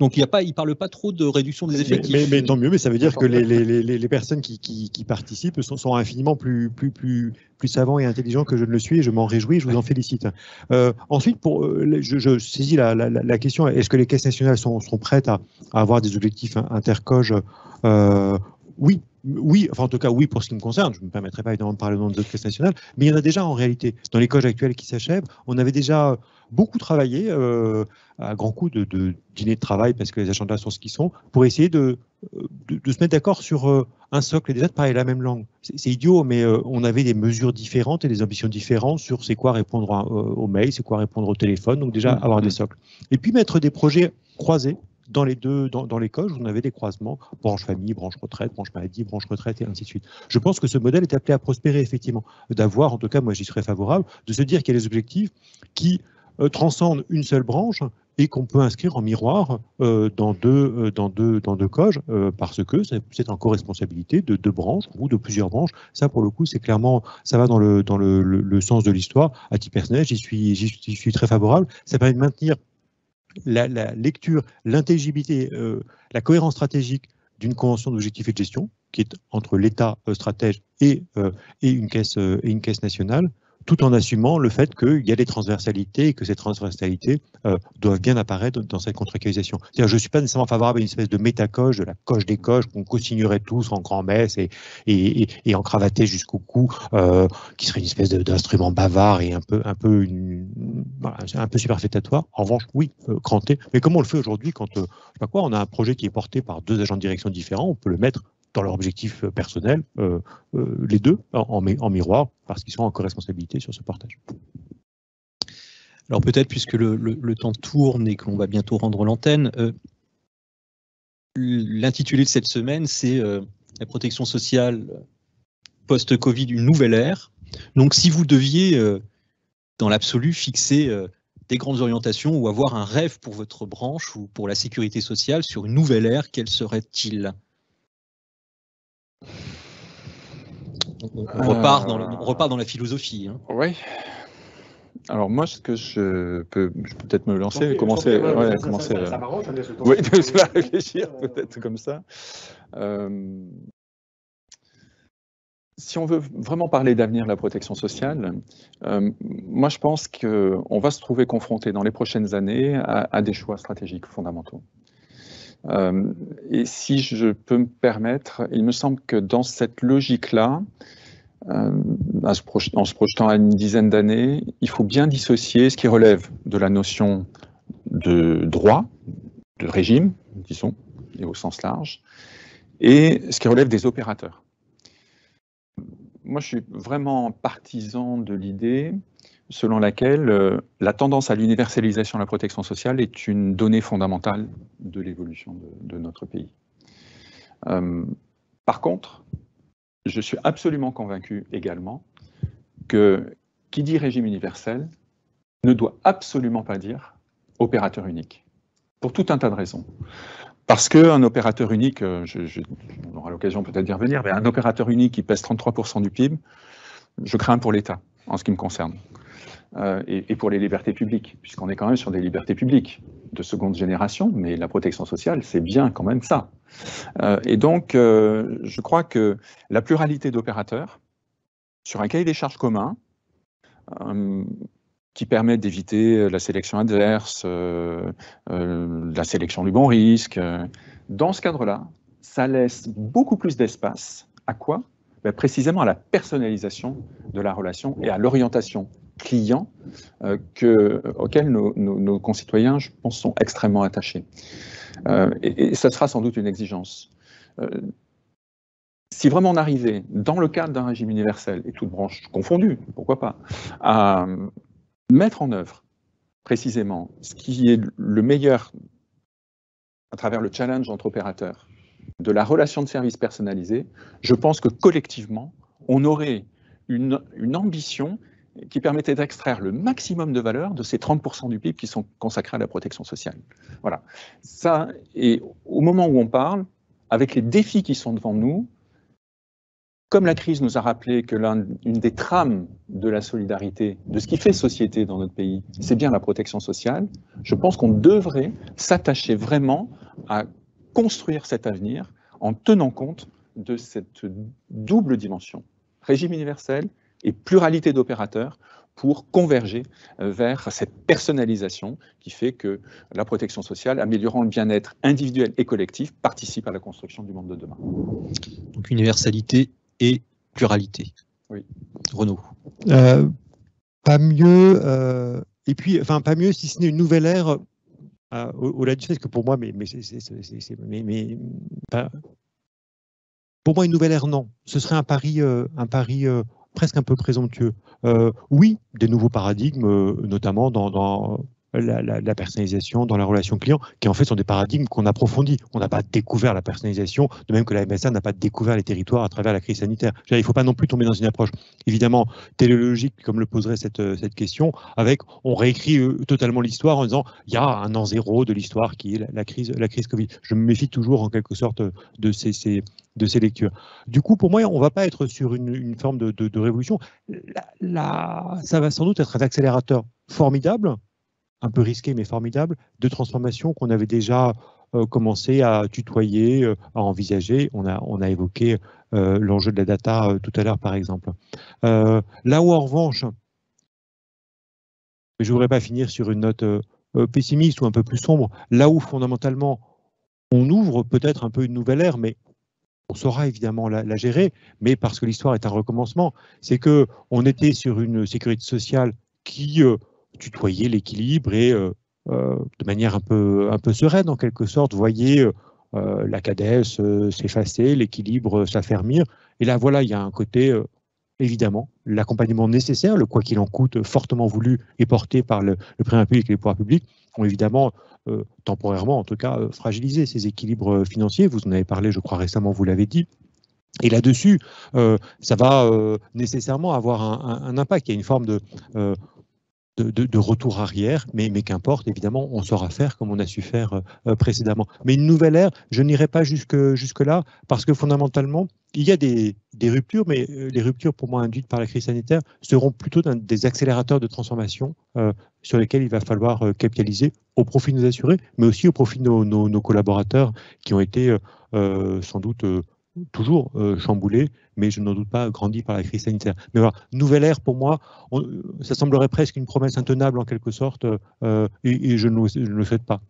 Donc il ne parle pas trop de réduction des effectifs. Mais tant mieux, mais ça veut dire que les personnes qui participent sont infiniment plus savants et intelligents que je ne le suis, et je m'en réjouis, je vous en félicite. Ensuite, je saisis la question, est-ce que les caisses nationales sont prêtes à avoir des objectifs intercoges? Oui, enfin en tout cas oui pour ce qui me concerne, je ne me permettrai pas évidemment de parler au nom d'autres caisses nationales, mais il y en a déjà en réalité. Dans les COJ actuelles qui s'achèvent, on avait déjà beaucoup travaillé à grands coups de dîner de travail, parce que les agendas sont ce qu'ils sont, pour essayer de de se mettre d'accord sur un socle et déjà de parler la même langue. C'est idiot, mais on avait des mesures différentes et des ambitions différentes sur c'est quoi répondre aux mails, c'est quoi répondre au téléphone, donc déjà avoir des socles. Et puis mettre des projets croisés dans les deux, dans les coges, on avait des croisements, branche famille, branche retraite, branche maladie, branche retraite et ainsi de suite. Je pense que ce modèle est appelé à prospérer effectivement, d'avoir, en tout cas moi j'y serais favorable, de se dire qu'il y a des objectifs qui transcendent une seule branche et qu'on peut inscrire en miroir dans deux coges parce que c'est en co-responsabilité de deux branches ou de plusieurs branches. Ça, pour le coup, c'est clairement, ça va dans le sens de l'histoire. À titre personnel, j'y suis très favorable. Ça permet de maintenir la lecture, l'intelligibilité, la cohérence stratégique d'une convention d'objectifs et de gestion qui est entre l'État stratège et une caisse nationale, tout en assumant le fait qu'il y a des transversalités et que ces transversalités doivent bien apparaître dans cette contractualisation. C'est-à-dire, je ne suis pas nécessairement favorable à une espèce de métacoge, de la coche des coches qu'on co-signerait tous en grand-messe et en cravaté jusqu'au cou, qui serait une espèce d'instrument bavard et un peu superfétatoire. En revanche, oui, cranté. Mais comment on le fait aujourd'hui quand je sais pas quoi, on a un projet qui est porté par deux agents de direction différents, on peut le mettre dans leur objectif personnel, les deux en miroir, parce qu'ils sont en co-responsabilité sur ce portage. Alors peut-être, puisque le temps tourne et qu'on va bientôt rendre l'antenne, l'intitulé de cette semaine, c'est la protection sociale post-Covid, une nouvelle ère. Donc si vous deviez, dans l'absolu, fixer des grandes orientations ou avoir un rêve pour votre branche ou pour la sécurité sociale sur une nouvelle ère, quel serait-il ? On repart dans la philosophie. Hein. Oui. Alors moi, ce que je peux peut-être me lancer, commencer. Ça m'arrange, oui, de la réfléchir peut-être comme ça. Si on veut vraiment parler d'avenir de la protection sociale, moi je pense qu'on va se trouver confronté dans les prochaines années à des choix stratégiques fondamentaux. Et si je peux me permettre, il me semble que dans cette logique-là, en se projetant à une dizaine d'années, il faut bien dissocier ce qui relève de la notion de droit, de régime, disons, et au sens large, et ce qui relève des opérateurs. Moi, je suis vraiment partisan de l'idée selon laquelle la tendance à l'universalisation de la protection sociale est une donnée fondamentale de l'évolution de notre pays. Par contre, je suis absolument convaincu également que qui dit régime universel ne doit absolument pas dire opérateur unique, pour tout un tas de raisons. Parce qu'un opérateur unique, on aura l'occasion peut-être d'y revenir, mais un opérateur unique qui pèse 33% du PIB, je crains pour l'État, en ce qui me concerne. Et pour les libertés publiques, puisqu'on est quand même sur des libertés publiques de seconde génération, mais la protection sociale, c'est bien quand même ça. Et donc, je crois que la pluralité d'opérateurs, sur un cahier des charges commun, qui permet d'éviter la sélection adverse, la sélection du bon risque, dans ce cadre-là, ça laisse beaucoup plus d'espace à quoi ? Précisément à la personnalisation de la relation et à l'orientation client auquel nos concitoyens, je pense, sont extrêmement attachés. Et ça sera sans doute une exigence. Si vraiment on arrivait, dans le cadre d'un régime universel, et toutes branches confondues, pourquoi pas, à mettre en œuvre précisément ce qui est le meilleur à travers le challenge entre opérateurs, de la relation de service personnalisée, je pense que collectivement, on aurait une ambition qui permettait d'extraire le maximum de valeur de ces 30% du PIB qui sont consacrés à la protection sociale. Voilà. Ça, et au moment où on parle, avec les défis qui sont devant nous, comme la crise nous a rappelé que une des trames de la solidarité, de ce qui fait société dans notre pays, c'est bien la protection sociale, je pense qu'on devrait s'attacher vraiment à construire cet avenir en tenant compte de cette double dimension, régime universel et pluralité d'opérateurs, pour converger vers cette personnalisation qui fait que la protection sociale, améliorant le bien-être individuel et collectif, participe à la construction du monde de demain. Donc universalité et pluralité. Oui. Renaud. Pas mieux, et puis, enfin, pas mieux si ce n'est une nouvelle ère. au-delà du fait que pour moi, pour moi, une nouvelle ère, non. Ce serait un pari presque un peu présomptueux. Oui, des nouveaux paradigmes, notamment dans la personnalisation, dans la relation client, qui en fait sont des paradigmes qu'on approfondit. On n'a pas découvert la personnalisation, de même que la MSA n'a pas découvert les territoires à travers la crise sanitaire. Il ne faut pas non plus tomber dans une approche évidemment téléologique, comme le poserait cette question, avec on réécrit totalement l'histoire en disant il y a un an zéro de l'histoire qui est la crise Covid. Je me méfie toujours en quelque sorte de ces lectures. Du coup, pour moi, on ne va pas être sur une forme de révolution. Ça va sans doute être un accélérateur formidable, un peu risqué mais formidable, de transformation qu'on avait déjà commencé à tutoyer, à envisager. On a évoqué l'enjeu de la data tout à l'heure, par exemple. Là où, en revanche, je ne voudrais pas finir sur une note pessimiste ou un peu plus sombre, là où, fondamentalement, on ouvre peut-être un peu une nouvelle ère, mais on saura évidemment la gérer, mais parce que l'histoire est un recommencement, c'est qu'on était sur une sécurité sociale qui tutoyer l'équilibre et de manière un peu sereine en quelque sorte, voyez la cadence s'effacer, l'équilibre s'affermir. Et là, voilà, il y a un côté, évidemment, l'accompagnement nécessaire, le quoi qu'il en coûte, fortement voulu et porté par le président public et les pouvoirs publics, ont évidemment, temporairement en tout cas, fragilisé ces équilibres financiers. Vous en avez parlé, je crois, récemment, vous l'avez dit. Et là-dessus, ça va nécessairement avoir un impact. Il y a une forme de retour arrière, mais qu'importe, évidemment, on saura faire comme on a su faire précédemment. Mais une nouvelle ère, je n'irai pas jusque-là, parce que fondamentalement, il y a des ruptures, mais les ruptures, pour moi, induites par la crise sanitaire, seront plutôt des accélérateurs de transformation sur lesquels il va falloir capitaliser au profit de nos assurés, mais aussi au profit de nos collaborateurs qui ont été sans doute toujours chamboulé, mais je n'en doute pas grandi par la crise sanitaire. Mais voilà, nouvelle ère pour moi, ça semblerait presque une promesse intenable en quelque sorte, et je ne le souhaite pas.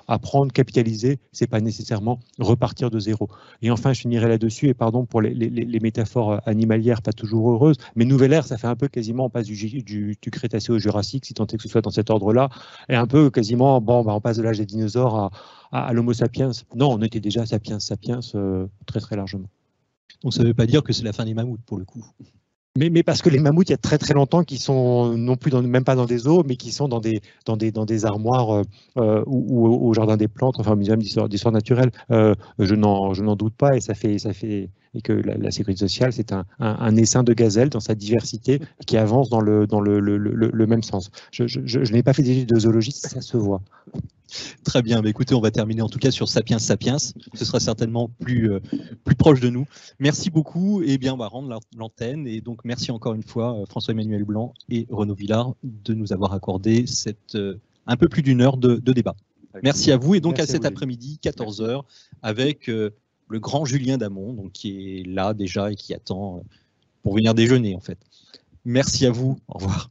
Apprendre, capitaliser, c'est pas nécessairement repartir de zéro. Et enfin, je finirai là-dessus, et pardon pour les métaphores animalières pas toujours heureuses, mais nouvelle ère, ça fait un peu quasiment, on passe du Crétacé au Jurassique, si tant est que ce soit dans cet ordre-là, et un peu quasiment, bon, on passe de l'âge des dinosaures à l'Homo sapiens. Non, on était déjà sapiens très très largement. Donc ça ne veut pas dire que c'est la fin des mammouths pour le coup. Mais parce que les mammouths, il y a très très longtemps qui sont non plus même pas dans des zoos, mais qui sont dans des armoires ou au jardin des plantes, enfin au muséum d'histoire naturelle. Je n'en doute pas, et ça fait et que la sécurité sociale, c'est un essaim de gazelles dans sa diversité qui avance dans le même sens. Je n'ai pas fait d'études de zoologie, ça se voit. Très bien, mais écoutez, on va terminer en tout cas sur Sapiens Sapiens. Ce sera certainement plus proche de nous. Merci beaucoup, et bien on va rendre l'antenne. Et donc merci encore une fois François-Emmanuel Blanc et Renaud Villard de nous avoir accordé un peu plus d'une heure de débat. Merci à vous, et donc merci à cet après-midi, 14h, avec le grand Julien Damon, donc, qui est là déjà et qui attend pour venir déjeuner en fait. Merci à vous, au revoir.